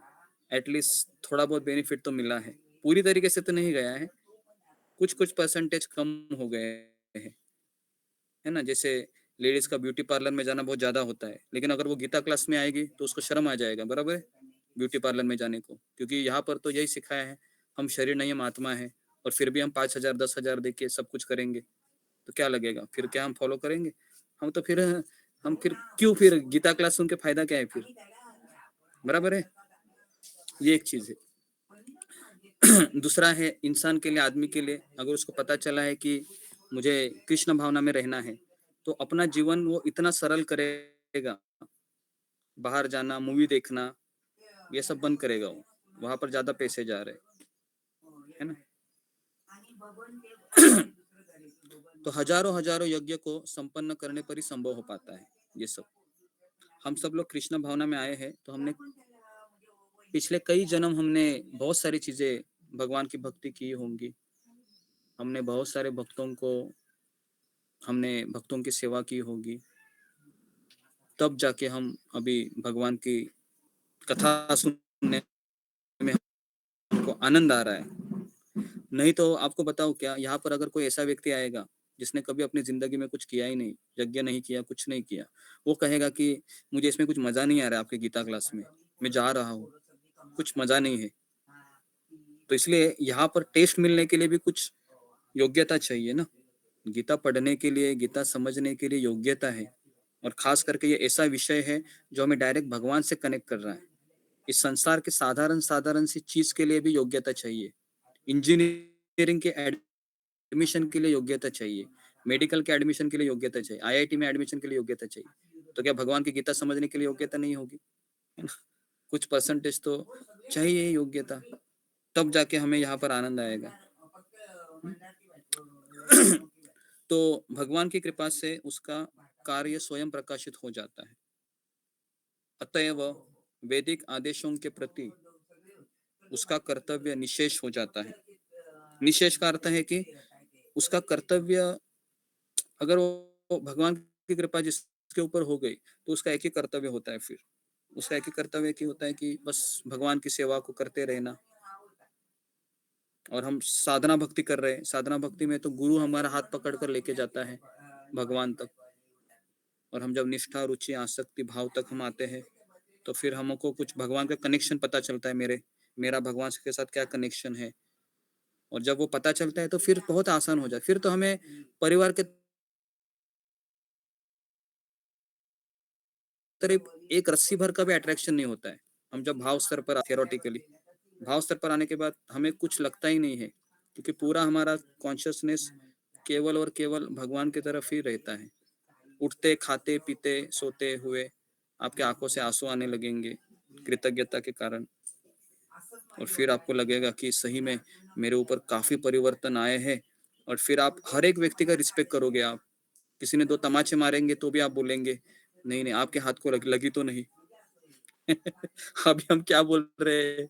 एटलीस्ट थोड़ा बहुत बेनिफिट तो मिला है, पूरी तरीके से तो नहीं गया है, कुछ कुछ परसेंटेज कम हो गए हैं, है ना। जैसे लेडीज का ब्यूटी पार्लर में जाना बहुत ज्यादा होता है, लेकिन अगर वो गीता क्लास में आएगी तो उसको शर्म आ जाएगा, बराबर है, ब्यूटी पार्लर में जाने को, क्योंकि यहाँ पर तो यही सिखाया है, हम शरीर नहीं हम आत्मा है, और फिर भी हम 5,000 10,000 दे के सब कुछ करेंगे, तो क्या लगेगा, फिर क्या हम फॉलो करेंगे? हम फिर क्यों, फिर गीता क्लास सुन के फायदा क्या है फिर, बराबर है। ये एक चीज है। दूसरा है इंसान के लिए, आदमी के लिए, अगर उसको पता चला है कि मुझे कृष्ण भावना में रहना है, तो अपना जीवन वो इतना सरल करेगा, बाहर जाना, मूवी देखना, ये सब बंद करेगा वो, वहां पर ज्यादा पैसे जा रहे है ना। तो हजारों हजारों यज्ञ को संपन्न करने पर ही संभव हो पाता है ये सब। हम सब लोग कृष्ण भावना में आए हैं, तो हमने पिछले कई जन्म हमने बहुत सारी चीजें भगवान की भक्ति की होंगी, हमने बहुत सारे भक्तों की सेवा की होगी, तब जाके हम अभी भगवान की कथा सुनने में हमको आनंद आ रहा है। नहीं तो आपको बताओ क्या, यहाँ पर अगर कोई ऐसा व्यक्ति आएगा जिसने कभी अपनी जिंदगी में कुछ किया ही नहीं, यज्ञ नहीं किया, कुछ नहीं किया, वो कहेगा कि मुझे इसमें कुछ मजा नहीं आ रहा है, आपके गीता क्लास में मैं जा रहा हूँ, कुछ मजा नहीं है। तो इसलिए यहाँ पर टेस्ट मिलने के लिए भी कुछ योग्यता चाहिए ना। गीता पढ़ने के लिए, गीता समझने के लिए योग्यता है, और खास करके ये ऐसा विषय है जो हमें डायरेक्ट भगवान से कनेक्ट कर रहा है। इस संसार के साधारण साधारण सी चीज के लिए भी योग्यता चाहिए, इंजीनियरिंग के एडमिशन के लिए योग्यता चाहिए, मेडिकल के एडमिशन के लिए योग्यता चाहिए, आईआईटी में एडमिशन के लिए योग्यता चाहिए, तो क्या भगवान की गीता समझने के लिए योग्यता नहीं होगी, है ना। कुछ परसेंटेज तो चाहिए योग्यता, तब जाके हमें यहाँ पर आनंद आएगा। तो भगवान की कृपा से उसका कार्य स्वयं प्रकाशित हो जाता है। अतएव वैदिक आदेशों के प्रति उसका कर्तव्य निशेष हो जाता है। निशेष का अर्थ है कि उसका कर्तव्य, अगर वो भगवान की कृपा जिसके ऊपर हो गई, तो उसका एक ही कर्तव्य होता है, फिर उसका एक ही कर्तव्य की होता है कि बस भगवान की सेवा को करते रहना। और हम साधना भक्ति कर रहे हैं, साधना भक्ति में तो गुरु हमारा हाथ पकड़ कर लेके जाता है भगवान तक, और हम जब निष्ठा, रुचि, आसक्ति भाव तक हम आते हैं, तो फिर हमको कुछ भगवान का कनेक्शन पता चलता है, मेरा भगवान के साथ क्या कनेक्शन है। और जब वो पता चलता है तो फिर बहुत आसान हो जाए, फिर तो हमें परिवार के तरफ एक रस्सी भर का भी अट्रैक्शन नहीं होता है। हम जब भाव स्तर पर, थियोरेटिकली भाव स्तर पर आने के बाद हमें कुछ लगता ही नहीं है, क्योंकि पूरा हमारा कॉन्शियसनेस केवल और केवल भगवान की तरफ ही रहता है। उठते, खाते, पीते, सोते हुए आपके आंखों से आंसू आने लगेंगे कृतज्ञता के कारण, और फिर आपको लगेगा कि सही में मेरे ऊपर काफी परिवर्तन आए हैं, और फिर आप हर एक व्यक्ति का रिस्पेक्ट करोगे। आप किसी ने 2 तमाचे मारेंगे तो भी आप बोलेंगे नहीं नहीं, आपके हाथ को लगी तो नहीं। अभी हम क्या बोल रहे हैं,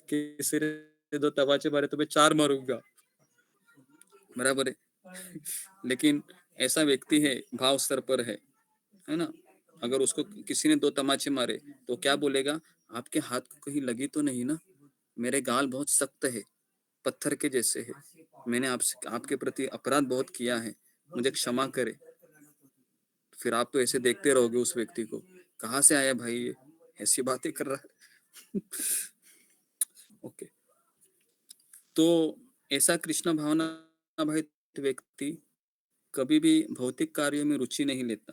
किसी ने 2 तमाचे मारे तो मैं 4 मारूंगा, बराबर है। लेकिन ऐसा व्यक्ति है, भाव स्तर पर है ना, अगर उसको किसी ने 2 तमाचे मारे तो क्या बोलेगा, आपके हाथ को कहीं लगी तो नहीं ना, मेरे गाल बहुत सख्त है, पत्थर के जैसे है, मैंने आपके प्रति अपराध बहुत किया है, मुझे क्षमा करे। फिर आप तो ऐसे देखते रहोगे उस व्यक्ति को, कहाँ से आया भाई ये, ऐसी बातें कर रहा है। ओके, तो ऐसा कृष्ण भावना भाई व्यक्ति कभी भी भौतिक कार्यों में रुचि नहीं लेता।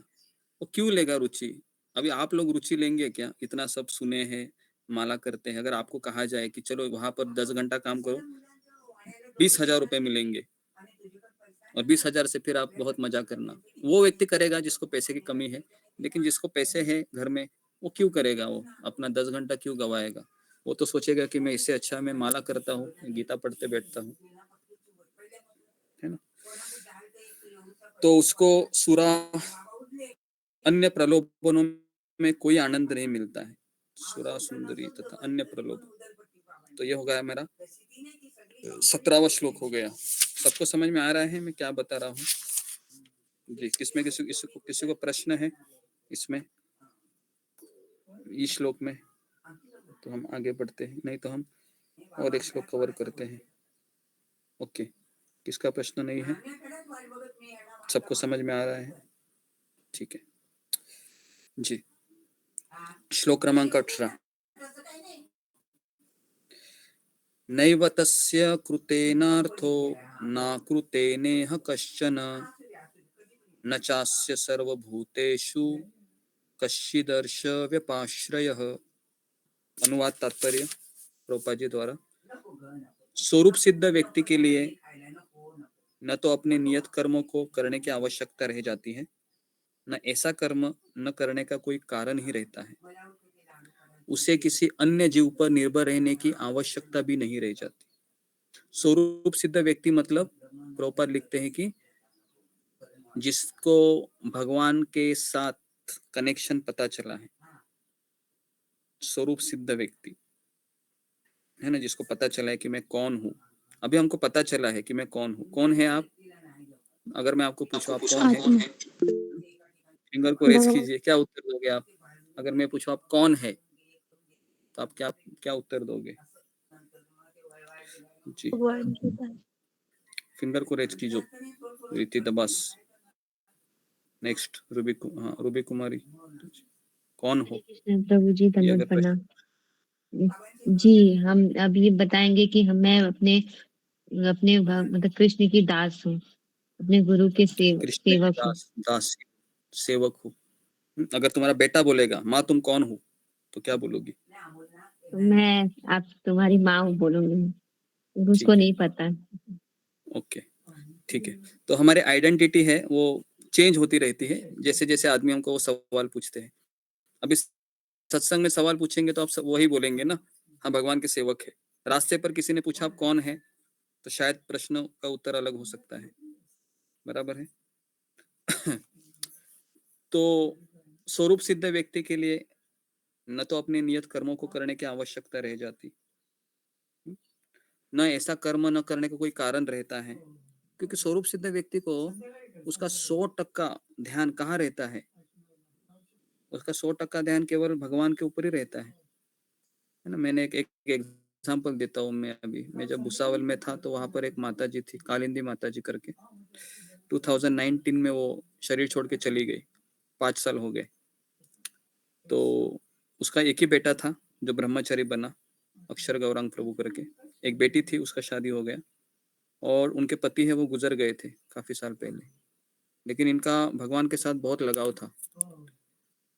वो क्यों लेगा रुचि? अभी आप लोग रुचि लेंगे क्या? इतना सब सुने हैं, माला करते हैं, अगर आपको कहा जाए कि चलो वहां पर 10 घंटा काम करो, 20,000 रुपए मिलेंगे, और 20,000 से फिर आप बहुत मजा करना, वो व्यक्ति करेगा जिसको पैसे की कमी है। लेकिन जिसको पैसे है घर में, वो क्यों करेगा? वो अपना 10 घंटा क्यों गवाएगा? वो तो सोचेगा कि मैं इससे अच्छा मैं माला करता हूँ, गीता पढ़ते बैठता हूँ, है ना। तो उसको सुरा अन्य प्रलोभनों में कोई आनंद नहीं मिलता है, सुरा सुंदरी तथा अन्य प्रलोभ। तो ये हो गया मेरा 17वां श्लोक हो गया। सबको समझ में आ रहा है मैं क्या बता रहा हूँ? जी, किसमें किसी को प्रश्न है इसमें, इस श्लोक में? तो हम आगे बढ़ते हैं, नहीं तो हम और एक श्लोक कवर करते हैं। ओके, किसका प्रश्न नहीं है? सबको समझ में आ रहा है? ठीक है जी। श्लोक क्रमांक 18। नैव तस्य कृतेनार्थो न कृतेनेह कश्चन न चास्य सर्वभूतेषु कश्चिदर्श व्यपाश्रयः। अनुवाद तात्पर्य प्रभुपाद जी द्वारा। स्वरूप सिद्ध व्यक्ति के लिए न तो अपने नियत कर्मों को करने की आवश्यकता रह जाती है, न ऐसा कर्म न करने का कोई कारण ही रहता है। उसे किसी अन्य जीव पर निर्भर रहने की आवश्यकता भी नहीं रह जाती। स्वरूप सिद्ध व्यक्ति मतलब प्रभुपाद लिखते हैं कि जिसको भगवान के साथ कनेक्शन पता चला है, स्वरूप सिद्ध व्यक्ति है ना, जिसको पता चला है कि मैं कौन हूँ। अभी हमको पता चला है कि मैं कौन हूँ। कौन है आप? अगर मैं आपको पूछूं आप कौन है, फिंगर को रेस कीजिए, क्या उत्तर दोगे आप? अगर मैं पूछूं आप कौन है, तो आप क्या क्या उत्तर दोगे? जी, फिंगर को रेस कीजिए, रीति दबास। नेक्स्ट रूबी कुमारी, कौन हो?
प्रभु जी
ये
धन्यवाद
अगर प्रश्न
प्रणाम। जी, हम अब ये बताएंगे कि मैं अपने अपने मतलब कृष्ण की दास हूँ, अपने गुरु के
कृष्ण के
सेवक हूँ।
दास सेवक हो। अगर तुम्हारा बेटा बोलेगा माँ तुम कौन हो, तो क्या बोलोगी?
मैं आप तुम्हारी माँ हूँ बोलूंगी, उसको
ठीक है,
नहीं पता।
ओके, ठीक है। तो हमारे आइडेंटिटी है वो चेंज होती रहती है जैसे जैसे आदमी हमको वो सवाल पूछते हैं। अब इस सत्संग में सवाल पूछेंगे तो आप सब वही बोलेंगे ना, हाँ भगवान के सेवक है। रास्ते पर किसी ने पूछा आप कौन है, तो शायद प्रश्न का उत्तर अलग हो सकता है। बराबर है। तो स्वरूप सिद्ध व्यक्ति के लिए न तो अपने नियत कर्मों को करने की आवश्यकता रह जाती, न ऐसा कर्म न करने का कोई कारण रहता है, क्योंकि स्वरूप सिद्ध व्यक्ति को उसका 100% ध्यान कहाँ रहता है? उसका 100% ध्यान केवल भगवान के ऊपर ही रहता है ना। मैंने एक एग्जांपल देता हूँ। मैं जब भुसावल में था तो वहां पर एक माता जी थी, कालिंदी माता जी करके। 2019 में वो शरीर छोड़ के चली गई, 5 साल हो गए। तो उसका एक ही बेटा था जो ब्रह्मचारी बना, अक्षर गौरांग प्रभु करके। एक बेटी थी, उसका शादी हो गया, और उनके पति है वो गुजर गए थे काफी साल पहले। लेकिन इनका भगवान के साथ बहुत लगाव था।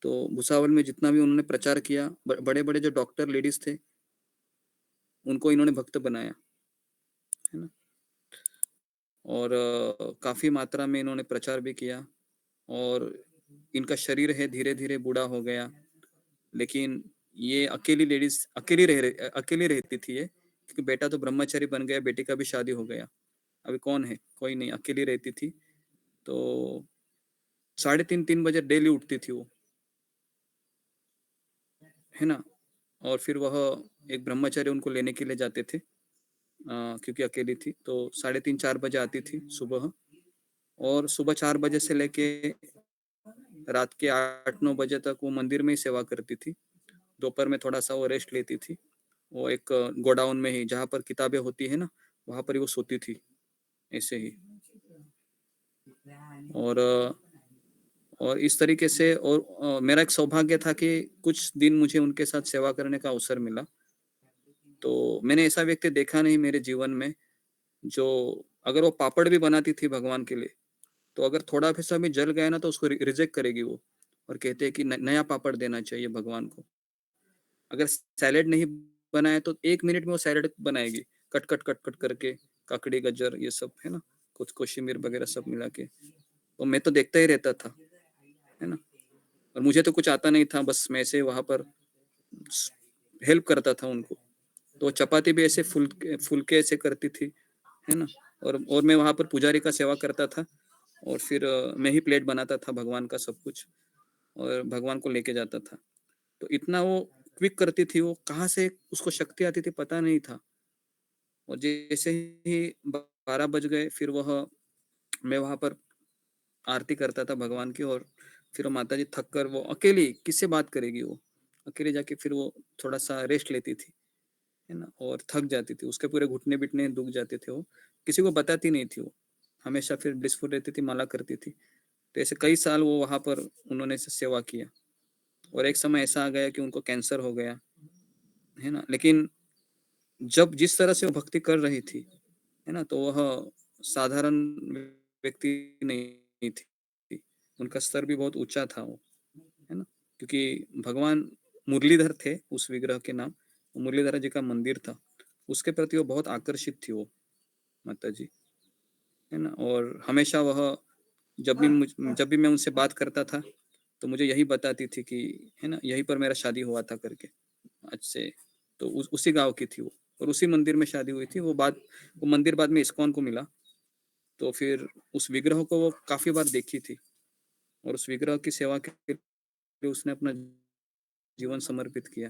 तो भुसावल में जितना भी उन्होंने प्रचार किया, बड़े बड़े जो डॉक्टर लेडीज थे उनको इन्होंने भक्त बनाया, है ना। और काफी मात्रा में इन्होंने प्रचार भी किया। और इनका शरीर है धीरे धीरे बूढ़ा हो गया, लेकिन ये अकेली रहती थी ये, क्योंकि बेटा तो ब्रह्मचारी बन गया, बेटी का भी शादी हो गया। अभी कौन है? कोई नहीं, अकेली रहती थी। तो 3:30 बजे डेली उठती थी वो, है ना। और फिर वह एक ब्रह्मचारी उनको लेने के लिए जाते थे, क्योंकि अकेली थी। तो 3:30-4 बजे आती थी सुबह, और सुबह 4 बजे से लेके रात के 8-9 बजे तक वो मंदिर में ही सेवा करती थी। दोपहर में थोड़ा सा वो रेस्ट लेती थी। वो एक गोडाउन में ही, जहाँ पर किताबें होती है ना, वहां पर ही वो सोती थी ऐसे ही। और इस तरीके से, और मेरा एक सौभाग्य था कि कुछ दिन मुझे उनके साथ सेवा करने का अवसर मिला। तो मैंने ऐसा व्यक्ति देखा नहीं मेरे जीवन में, जो अगर वो पापड़ भी बनाती थी भगवान के लिए, तो अगर थोड़ा सा भी जल गया ना तो उसको रिजेक्ट करेगी वो, और कहते हैं कि नया पापड़ देना चाहिए भगवान को। अगर सैलेड नहीं बनाया तो 1 मिनट में वो सैलेड बनाएगी, कट कट कट कट करके, काकड़ी गाजर ये सब, है ना, कुछ कोशिमीर वगैरह सब मिला के। तो मैं तो देखता ही रहता था, है ना। और मुझे तो कुछ आता नहीं था, बस मैं ऐसे वहां पर हेल्प करता था उनको। तो चपाती भी ऐसे फुलके ऐसे करती थी, है ना। और मैं वहां पर पुजारी का सेवा करता था, और फिर मैं ही प्लेट बनाता था भगवान का सब कुछ, और भगवान को लेके जाता था। तो इतना वो क्विक करती थी वो, कहाँ से उसको शक्ति आती थी पता नहीं था। और जैसे ही 12 बज गए, फिर मैं वहां पर आरती करता था भगवान की, और फिर वो माता जी थक कर वो अकेली किससे बात करेगी, वो अकेले जाके फिर वो थोड़ा सा रेस्ट लेती थी, है ना, और थक जाती थी, उसके पूरे घुटने बिटने दुख जाते थे, वो किसी को बताती नहीं थी, वो हमेशा फिर ब्लिसफुल रहती थी, माला करती थी। तो ऐसे कई साल वो वहां पर उन्होंने सेवा किया, और एक समय ऐसा आ गया कि उनको कैंसर हो गया, है ना, लेकिन जब जिस तरह से वो भक्ति कर रही थी, है ना, तो वह साधारण व्यक्ति नहीं थी, उनका स्तर भी बहुत ऊंचा था वो, है ना, क्योंकि भगवान मुरलीधर थे, उस विग्रह के नाम मुरलीधर जी का मंदिर था, उसके प्रति वो बहुत आकर्षित थी वो माता जी, है ना, और हमेशा वह जब भी मैं उनसे बात करता था तो मुझे यही बताती थी कि, है ना, यहीं पर मेरा शादी हुआ था करके, आज से तो उसी गांव की थी वो, और उसी मंदिर में शादी हुई थी। वो मंदिर बाद में इस्कॉन को मिला, तो फिर उस विग्रह को वो काफी बार देखी थी, और उस विग्रह की सेवा के लिए उसने अपना जीवन समर्पित किया।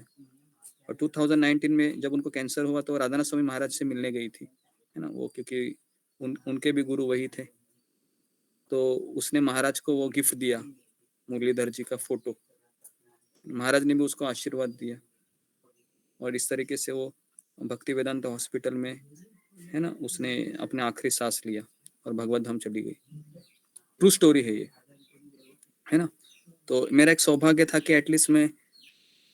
और 2019 में जब उनको कैंसर हुआ तो राधानाथ स्वामी महाराज से मिलने गई थी, है ना, वो क्योंकि उनके भी गुरु वही थे, तो उसने महाराज को वो गिफ्ट दिया, मुरलीधर जी का फोटो, महाराज ने भी उसको आशीर्वाद दिया, और इस तरीके से वो भक्ति वेदांत हॉस्पिटल में, है ना, उसने अपने आखिरी सांस लिया और भगवत धाम चली गई। ट्रू स्टोरी है ये, है ना। तो मेरा एक सौभाग्य था कि एटलीस्ट मैं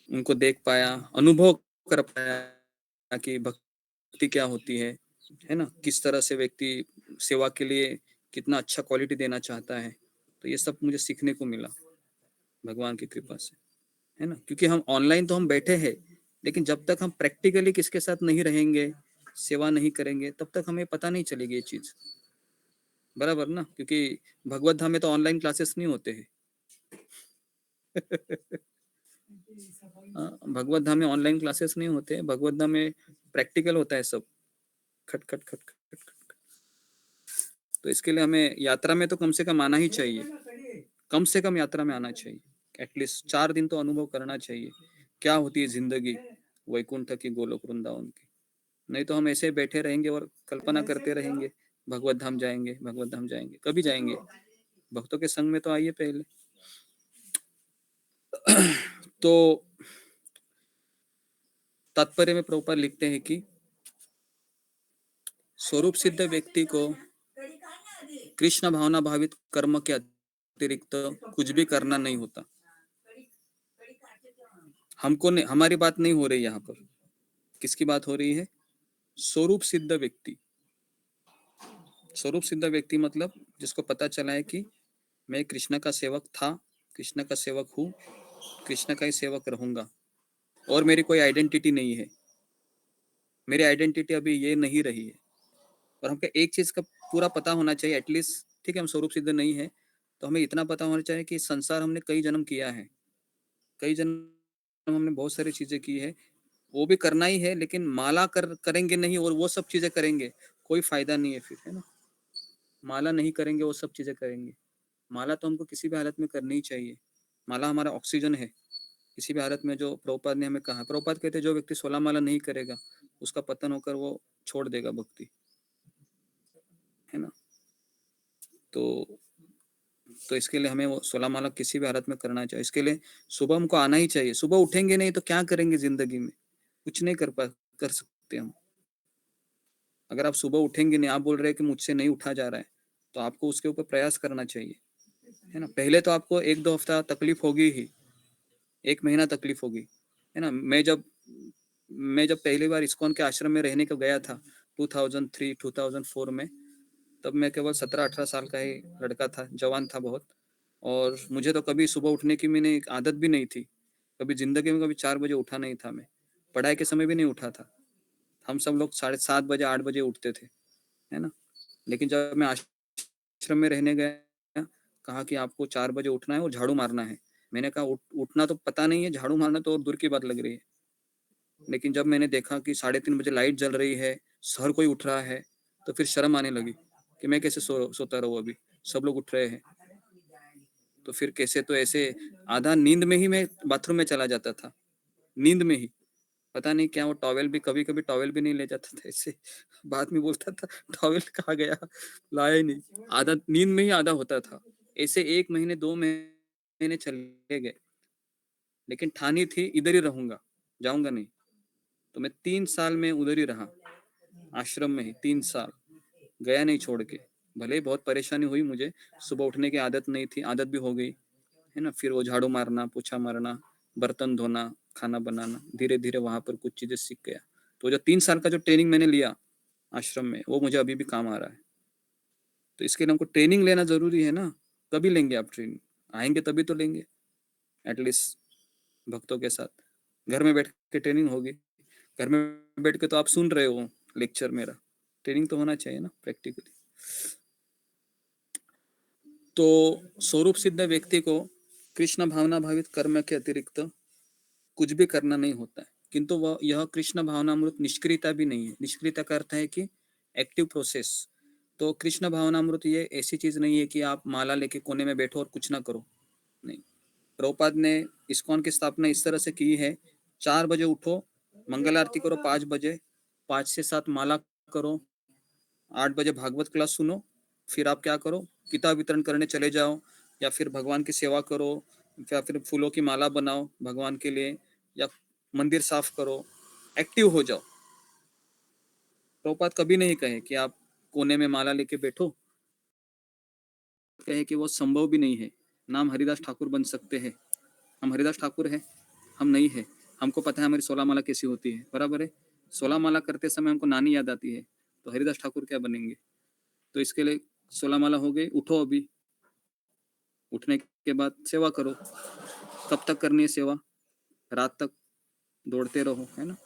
उनको देख पाया, अनुभव कर पाया कि भक्ति क्या होती है ना, किस तरह से व्यक्ति सेवा के लिए कितना अच्छा क्वालिटी देना चाहता है। तो ये सब मुझे सीखने को मिला भगवान की कृपा से, है ना, क्योंकि हम ऑनलाइन तो हम बैठे हैं, लेकिन जब तक हम प्रैक्टिकली किसके साथ नहीं रहेंगे, सेवा नहीं करेंगे, तब तक हमें पता नहीं चलेगी ये चीज, बराबर ना, क्योंकि भगवत धाम में तो ऑनलाइन क्लासेस नहीं होते हैं। भगवत धाम में ऑनलाइन क्लासेस नहीं होते, भगवत धाम में प्रैक्टिकल होता है सब, खट खट खट खट खट। तो इसके लिए हमें यात्रा में तो कम से कम आना ही चाहिए, कम से कम यात्रा में आना चाहिए, एटलीस्ट 4 दिन तो अनुभव करना चाहिए क्या होती है जिंदगी वैकुंठ की, गोलोक वृंदावन की। नहीं तो हम ऐसे बैठे रहेंगे और कल्पना करते रहेंगे भगवत धाम जाएंगे, भगवत धाम जाएंगे, कभी जाएंगे? भक्तों के संग में तो आइए पहले। तो तात्पर्य में प्रभुपाद लिखते हैं कि स्वरूप सिद्ध व्यक्ति को कृष्ण भावना भावित कर्म के अतिरिक्त कुछ भी करना नहीं होता। हमको नहीं, हमारी बात नहीं हो रही यहाँ पर, किसकी बात हो रही है? स्वरूप सिद्ध व्यक्ति। स्वरूप सिद्ध व्यक्ति मतलब जिसको पता चला है कि मैं कृष्ण का सेवक था, कृष्ण का सेवक हूँ, कृष्ण का ही सेवक रहूंगा, और मेरी कोई आइडेंटिटी नहीं है, मेरी आइडेंटिटी अभी ये नहीं रही है। और हमको एक चीज का पूरा पता होना चाहिए एटलीस्ट, ठीक है, हम स्वरूप सिद्ध नहीं है तो हमें इतना पता होना चाहिए कि संसार हमने कई जन्म किया है, कई जन्म हमने बहुत सारी चीजें की है, वो भी करना ही है, लेकिन माला करेंगे नहीं और वो सब चीजें करेंगे, कोई फायदा नहीं है फिर, है ना। माला नहीं करेंगे, वो सब चीजें करेंगे, माला तो हमको किसी भी हालत में करनी ही चाहिए। माला हमारा ऑक्सीजन है किसी भी हालत में, जो प्रभुपाद ने हमें कहा। प्रभुपाद कहते जो व्यक्ति 16 माला नहीं करेगा उसका पतन होकर वो छोड़ देगा भक्ति, है ना। तो इसके लिए हमें वो 16 माला किसी भी हालत में करना चाहिए। इसके लिए सुबह हमको आना ही चाहिए। सुबह उठेंगे नहीं तो क्या करेंगे जिंदगी में? कुछ नहीं कर सकते हम। अगर आप सुबह उठेंगे नहीं, आप बोल रहे हैं कि मुझसे नहीं उठा जा रहा है, तो आपको उसके ऊपर प्रयास करना चाहिए, है ना। पहले तो आपको 1-2 हफ्ता तकलीफ होगी ही, 1 महीना तकलीफ होगी, है ना। मैं जब पहली बार इस्कॉन के आश्रम में रहने को गया था 2003-2004 में, तब मैं केवल 17-18 साल का ही लड़का था, जवान था बहुत, और मुझे तो कभी सुबह उठने की मैंने आदत भी नहीं थी, कभी जिंदगी में कभी 4 बजे उठा नहीं था मैं, पढ़ाई के समय भी नहीं उठा था। हम सब लोग 7:30 बजे 8 बजे उठते थे, है ना। लेकिन जब मैं आश्रम में रहने गया, कहा कि आपको 4 बजे उठना है और झाड़ू मारना है। मैंने कहा उठना तो पता नहीं है, झाड़ू मारना तो और दूर की बात लग रही है। लेकिन जब मैंने देखा कि 3:30 बजे लाइट जल रही है, हर कोई उठ रहा है, तो फिर शर्म आने लगी कि मैं कैसे सोता रहूं, अभी सब लोग उठ रहे हैं। तो फिर कैसे, तो ऐसे आधा नींद में ही मैं बाथरूम में चला जाता था, नींद में ही। पता नहीं क्या, वो टॉवेल भी कभी कभी टॉवेल भी नहीं ले जाता था, ऐसे बाद में बोलता था टॉवेल कहाँ गया, लाया ही नहीं। आधा नींद में ही आधा होता था, ऐसे 1 महीने 2 महीने चले गए, लेकिन ठानी थी इधर ही रहूंगा, जाऊंगा नहीं। तो मैं 3 साल में उधर ही रहा, आश्रम में ही 3 साल, गया नहीं छोड़ के। भले ही बहुत परेशानी हुई मुझे, सुबह उठने की आदत नहीं थी, आदत भी हो गई है ना। फिर वो झाड़ू मारना, पोछा मारना, बर्तन धोना, खाना बनाना, धीरे धीरे वहां पर कुछ चीजें सीख गया। तो जो 3 साल का जो ट्रेनिंग मैंने लिया आश्रम में, वो मुझे अभी भी काम आ रहा है। तो इसके लिए हमको ट्रेनिंग लेना जरूरी है ना। कभी लेंगे आप ट्रेनिंग? आएंगे तभी तो लेंगे, एटलीस्ट भक्तों के साथ। घर में बैठ के ट्रेनिंग होगी, घर में बैठ के तो आप सुन रहे हो लेक्चर मेरा, ट्रेनिंग तो होना चाहिए ना प्रैक्टिकली। तो स्वरूप सिद्ध व्यक्ति को कृष्ण भावना भावित कर्म के अतिरिक्त कुछ भी करना नहीं होता है, किंतु वह यह कृष्ण भावनामृत निष्क्रियता भी नहीं है। निष्क्रियता का अर्थ है कि एक्टिव प्रोसेस। तो कृष्ण भावनामृत ये ऐसी चीज नहीं है कि आप माला लेके कोने में बैठो और कुछ ना करो, नहीं। प्रभुपाद ने इस्कॉन की स्थापना इस तरह से की है, 4 बजे उठो, मंगल आरती करो 5 बजे, 5 से 7 माला करो, 8 बजे भागवत क्लास सुनो, फिर आप क्या करो, किताब वितरण करने चले जाओ, या फिर भगवान की सेवा करो, या फिर फूलों की माला बनाओ भगवान के लिए, या मंदिर साफ करो, एक्टिव हो जाओ। प्रभुपाद कभी नहीं कहे कि आप कोने में माला लेके बैठो, कहे कि वो संभव भी नहीं है। नाम हरिदास ठाकुर बन सकते हैं, हम हरिदास ठाकुर हैं, हम नहीं है। हमको पता है हमारी 16 माला कैसी होती है, बराबर है। 16 माला करते समय हमको नानी याद आती है, तो हरिदास ठाकुर क्या बनेंगे? तो इसके लिए 16 माला हो गई, उठो अभी, उठने के बाद सेवा करो। कब तक करनी है सेवा? रात तक दौड़ते रहो, है ना।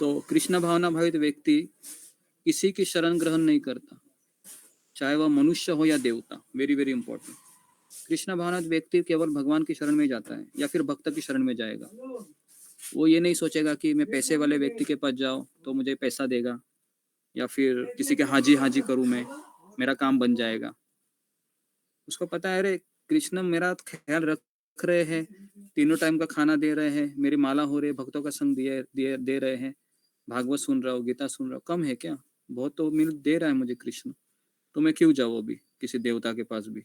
तो कृष्ण भावना भावित व्यक्ति किसी की शरण ग्रहण नहीं करता, चाहे वह मनुष्य हो या देवता। Very very important. कृष्ण भावना व्यक्ति केवल भगवान की शरण में जाता है या फिर भक्त की शरण में जाएगा। वो ये नहीं सोचेगा कि मैं पैसे वाले व्यक्ति के पास जाऊं तो मुझे पैसा देगा, या फिर किसी के हाजी हाजी करूं मैं, मेरा काम बन जाएगा। उसको पता है अरे कृष्ण मेरा ख्याल रख रहे हैं, तीनों टाइम का खाना दे रहे हैं, मेरी माला हो रही है, भक्तों का संग दे रहे हैं, भागवत सुन रहा हूँ, गीता सुन रहा हूँ, कम है क्या? बहुत तो मिल दे रहा है मुझे कृष्ण, तो मैं क्यों जाऊँ अभी किसी देवता के पास भी?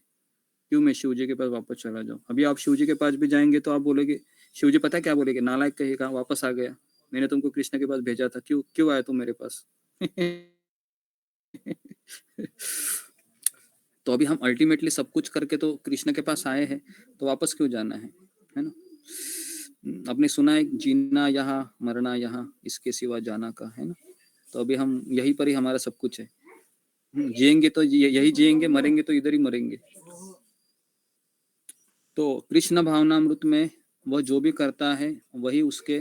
क्यों मैं शिव जी के पास वापस चला जाऊँ? अभी आप शिव जी के पास भी जाएंगे तो आप बोलेगे, शिव जी पता है क्या बोलेगे? नालायक कहेगा, वापस आ गया, मैंने तुमको कृष्ण के पास भेजा था, क्यों क्यों आया तुम मेरे पास? तो अभी हम अल्टीमेटली सब कुछ करके तो कृष्ण के पास आए हैं, तो वापस क्यों जाना है ना। आपने सुना है जीना यहाँ मरना यहाँ, इसके सिवा जाना का, है ना। तो अभी हम यहीं पर ही हमारा सब कुछ है। जिएंगे तो यही जिएंगे, मरेंगे तो इधर ही मरेंगे। तो कृष्ण भावनामृत में वह जो भी करता है वही उसके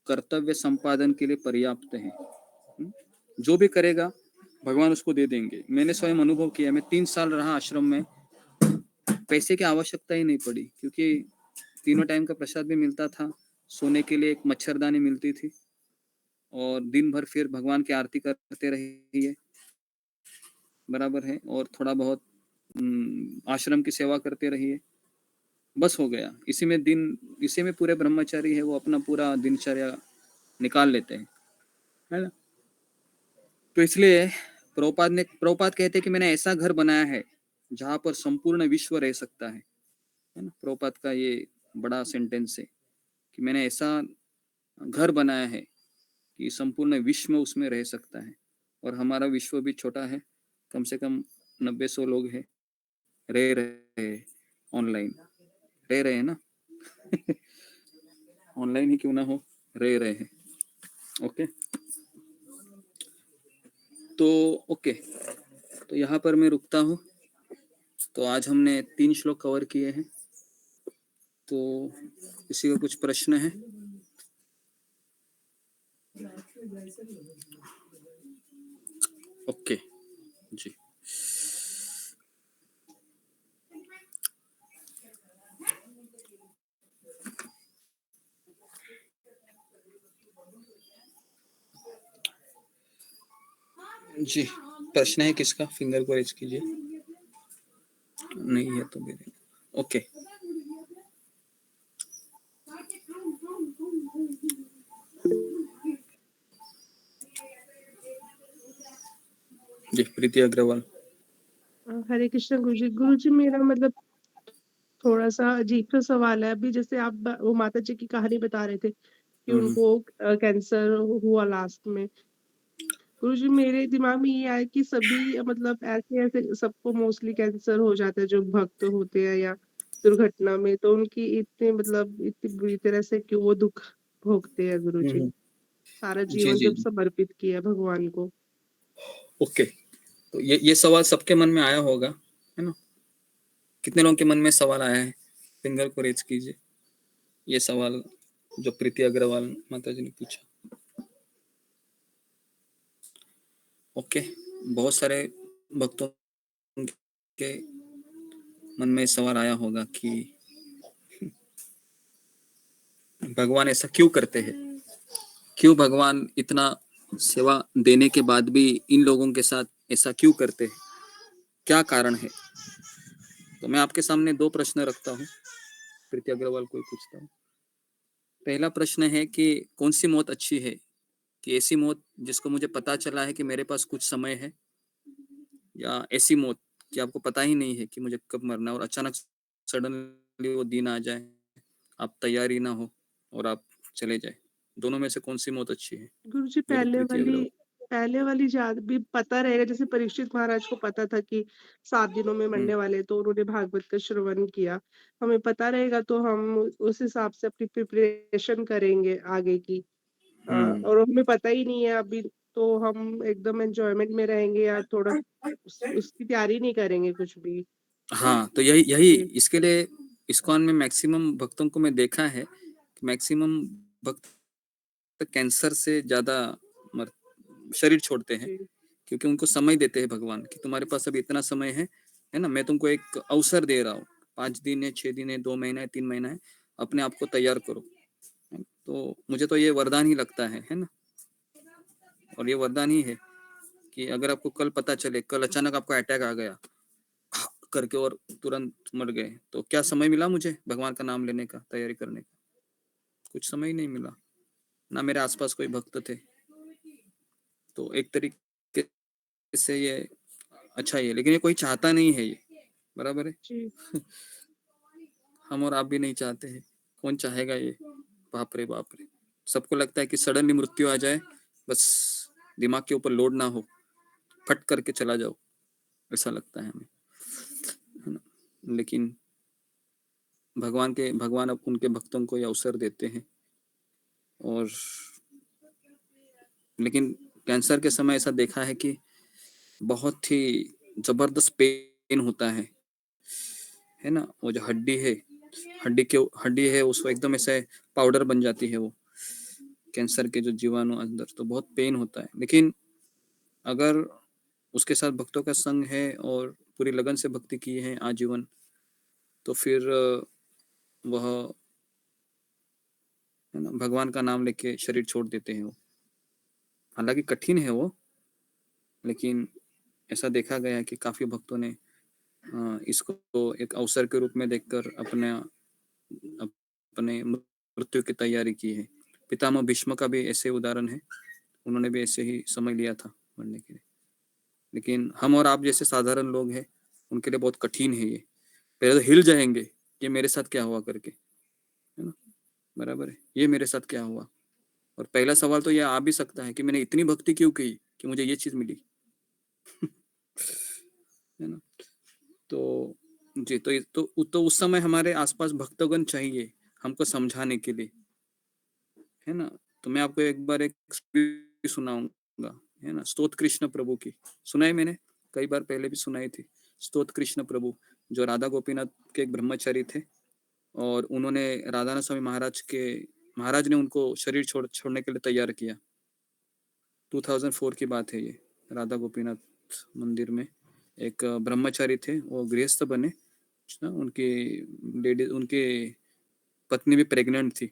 कर्तव्य संपादन के लिए पर्याप्त है। जो भी करेगा भगवान उसको दे देंगे। मैंने स्वयं अनुभव किया, मैं 3 साल रहा आश्रम में, पैसे की आवश्यकता ही नहीं पड़ी, क्योंकि तीनों टाइम का प्रसाद भी मिलता था, सोने के लिए एक मच्छरदानी मिलती थी, और दिन भर फिर भगवान की आरती करते रहिए, बराबर है, और थोड़ा बहुत आश्रम की सेवा करते रहिए, बस हो गया। इसी में पूरे ब्रह्मचारी है वो अपना पूरा दिनचर्या निकाल लेते हैं, है ना। तो इसलिए प्रभुपाद कहते हैं कि मैंने ऐसा घर बनाया है जहां पर संपूर्ण विश्व रह सकता है ना। प्रभुपाद का ये बड़ा सेंटेंस है कि मैंने ऐसा घर बनाया है कि संपूर्ण विश्व उसमें रह सकता है। और हमारा विश्व भी छोटा है, कम से कम 90-100 लोग हैं, रह रहे ऑनलाइन, रह रहे हैं ना। ऑनलाइन ही क्यों ना हो, रह रहे हैं। ओके, तो ओके, तो यहाँ पर मैं रुकता हूँ। तो आज हमने 3 श्लोक कवर किए हैं। तो किसी का कुछ प्रश्न है? ओके जी। जी, प्रश्न है किसका? फिंगर को रेज कीजिए। नहीं है तो भी ओके। जी, प्रीति अग्रवाल।
हरे कृष्ण गुरुजी। गुरुजी मेरा मतलब थोड़ा-सा अजीब-सा सवाल है। अभी जैसे आप वो माता जी की कहानी बता रहे थे कि उनको कैंसर हुआ लास्ट में। गुरुजी मेरे दिमाग में ये आया कि सभी मतलब ऐसे-ऐसे सबको मोस्टली कैंसर हो जाता है जो भक्त होते हैं या दुर्घटना में, तो उनकी इतने मतलब इतनी बुरी तरह से क्यों वो दुःख भोगते हैं गुरुजी? सारा
जी,
जीवन
जी,
जब समर्पित किया भगवान को।
ओके। तो ये सवाल सबके मन में आया होगा, है ना? कितने लोगों के मन में सवाल आया है? फिंगर को रेज़ कीजिए। ये सवाल जो प्रीति अग्रवाल माता जी ने पूछा। ओके, बहुत सारे भक्तों के मन में सवाल आया होगा कि भगवान ऐसा क्यों करते हैं? क्यों भगवान इतना सेवा देने के बाद भी इन लोगों के साथ ऐसा क्यों करते हैं? क्या कारण है? तो मैं आपके सामने 2 प्रश्न रखता हूँ, प्रीति अग्रवाल को ही पूछता हूँ। पहला प्रश्न है कि कौन-सी मौत अच्छी है? कि ऐसी मौत जिसको मुझे पता चला है कि मेरे पास कुछ समय है, या ऐसी मौत कि आपको पता ही नहीं है कि मुझे कब मरना है और अचानक सडनली वो दिन आ जाए, आप तैयार ही ना हो और आप चले जाए। दोनों में से कौन-सी मौत अच्छी है?
गुरुजी
बोलिए प्रीति अग्रवाल।
पहले वाली याद भी पता रहेगा, जैसे परीक्षित महाराज को पता था कि 7 दिनों में
हुँ,
मरने वाले हैं, तो उन्होंने भागवत का श्रवण किया। हमें पता रहेगा तो हम उस हिसाब से अपनी प्रिपरेशन करेंगे आगे की।
हुँ।
और हमें पता ही नहीं है अभी, तो हम एकदम एन्जॉयमेंट में रहेंगे या थोड़ा उसकी तैयारी नहीं करेंगे कुछ भी।
हाँ, तो यही यही
जी,
इसके लिए इस्कॉन में मैक्सिमम भक्तों को मैं देखा है कि मैक्सिमम भक्त कैंसर से ज़्यादा मर शरीर छोड़ते हैं,
जी,
क्योंकि उनको समय देते हैं भगवान कि तुम्हारे पास अभी इतना समय है ना? मैं तुमको एक अवसर दे रहा हूँ। 5 दिन है, 6 दिन है, 2 महीना है, 3 महीना है, अपने आप को तैयार करो। तो मुझे तो ये वरदान ही लगता है ना? और ये वरदान ही है कि अगर आपको कल पता चले, कल अचानक आपको अटैक आ गया करके और तुरंत मर गए, तो क्या समय मिला मुझे भगवान का नाम लेने का, तैयारी करने का? कुछ समय ही नहीं मिला। ना मेरे आस-पास कोई भक्त थे। तो एक तरीके से ये अच्छा ही है, लेकिन ये कोई चाहता नहीं है ये, बराबर है?
जी।
हम और आप भी नहीं चाहते हैं। कौन चाहेगा ये? बाप रे बाप रे! सबको लगता है कि सडनली मृत्यु आ जाए, बस दिमाग के ऊपर लोड ना हो, फट करके चला जाओ, ऐसा लगता है हमें, है ना? लेकिन भगवान अब उनके भक्तों को ये अवसर देते हैं। और लेकिन कैंसर के समय ऐसा देखा है कि बहुत ही ज़बरदस्त पेन होता है ना? वो जो हड्डी है उसको एकदम ऐसे पाउडर बन जाती है वो, कैंसर के जो जीवाणु अंदर, तो बहुत पेन होता है। लेकिन अगर उसके साथ भक्तों का संग है और पूरी लगन से भक्ति की है आजीवन, तो फिर वह है ना भगवान का नाम लेके शरीर छोड़ देते हैं वो। हालाँकि कठिन है वो, लेकिन ऐसा देखा गया है कि काफ़ी भक्तों ने इसको एक अवसर के रूप में देखकर अपने मृत्यु की तैयारी की है। पितामह भीष्म का भी ऐसे उदाहरण है, उन्होंने भी ऐसे ही समय लिया था मरने के लिए। लेकिन हम और आप जैसे साधारण लोग हैं, उनके लिए बहुत कठिन है ये। पहले तो हिल जाएँगे, ये मेरे साथ क्या हुआ करके, है ना? बराबर है, ये मेरे साथ क्या हुआ? और पहला सवाल तो ये आ भी सकता है कि मैंने इतनी भक्ति क्यों की कि मुझे ये चीज़ मिली? है ना? तो जी, तो उस समय हमारे आस-पास भक्तगण चाहिए, हमको समझाने के लिए, है ना? तो मैं आपको एक बार एक स्टोरी सुनाऊँगा, है ना? स्तोत्र कृष्ण प्रभु की। सुनाई मैंने, कई बार पहले भी सुनाई थी। स्तोत्र कृष्ण प्रभु, जो राधा गोपीनाथ के एक ब्रह्मचारी थे और उन्होंने राधानाथ स्वामी महाराज ने उनको शरीर छोड़ने के लिए तैयार किया। 2004 की बात है ये, राधा गोपीनाथ मंदिर में एक ब्रह्मचारी थे, वो गृहस्थ बने, ना उनकी पत्नी भी प्रेग्नेंट थी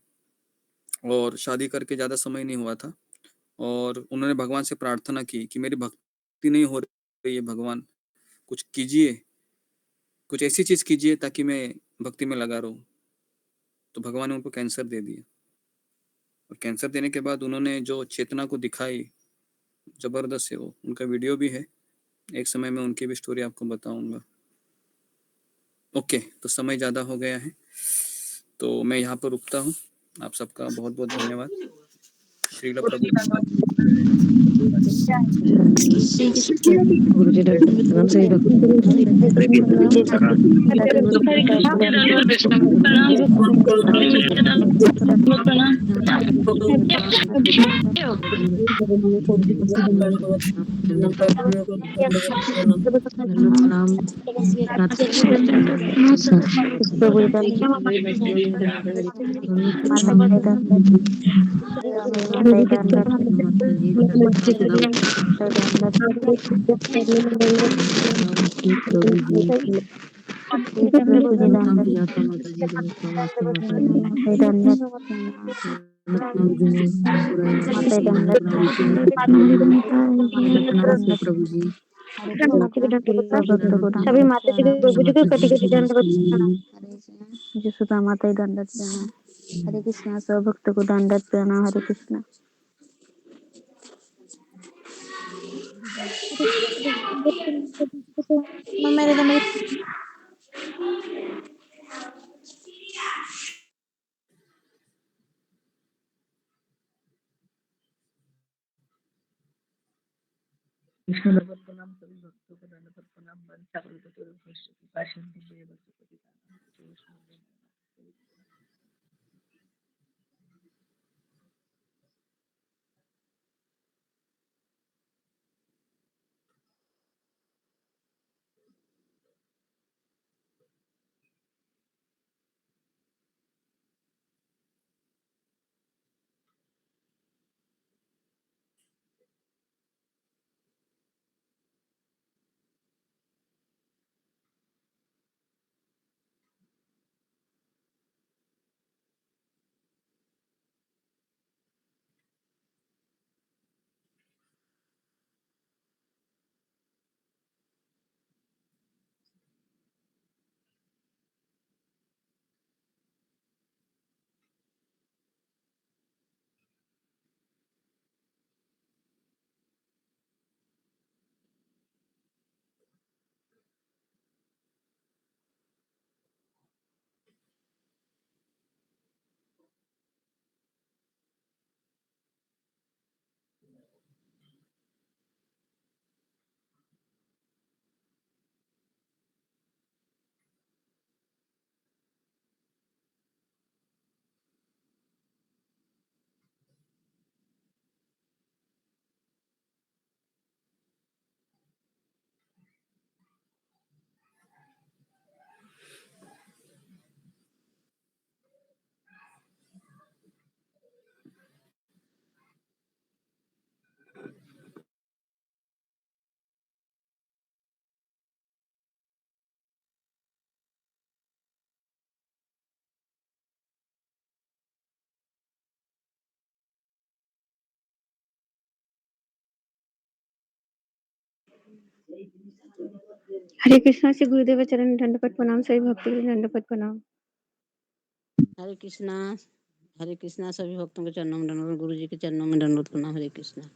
और शादी करके ज़्यादा समय नहीं हुआ था और उन्होंने भगवान से प्रार्थना की कि मेरी भक्ति नहीं हो रही है भगवान, कुछ कीजिए, कुछ ऐसी चीज़ कीजिए ताकि मैं भक्ति में लगा रहूँ। तो भगवान ने उनको कैंसर दे दिया और कैंसर देने के बाद उन्होंने जो चेतना को दिखाई, ज़बरदस्त है वो, उनका वीडियो भी है, एक समय में उनकी भी स्टोरी आपको बताऊंगा। ओके, तो समय ज़्यादा हो गया है, तो मैं यहाँ पर रुकता हूँ। आप सबका बहुत बहुत धन्यवाद। श्रील प्रभु
गुरुजी प्रणाम सभी प्रणाम प्रभु जी नमस्कार पियाता माता जी नमस्कार मास्टर माता जी नमस्कार विनय पुराण नमस्ते प्रभु जी
सभी माता जी को प्रभु जी को कटी कटी दंडवत प्रणाम। जो सुधा माता ही दंडवत प्रणाम। हरे कृष्णा सब भक्त को दंडवत प्रणाम। हरे कृष्णा। मेरे दंडवत
विष्णु भगवत प्रणाम सभी भक्तों को दंडवत प्रणाम। वंशा कल्पतरु कृपा सिंधु जय बसुपति
हरे कृष्णा से गुरुदेव चरण दंडवत प्रणाम। सभी भक्तों को दंडवत प्रणाम।
हरे कृष्णा सभी भक्तों के चरणों में दंडवत गुरु जी के चरणों में दंडवत प्रणाम। हरे कृष्णा।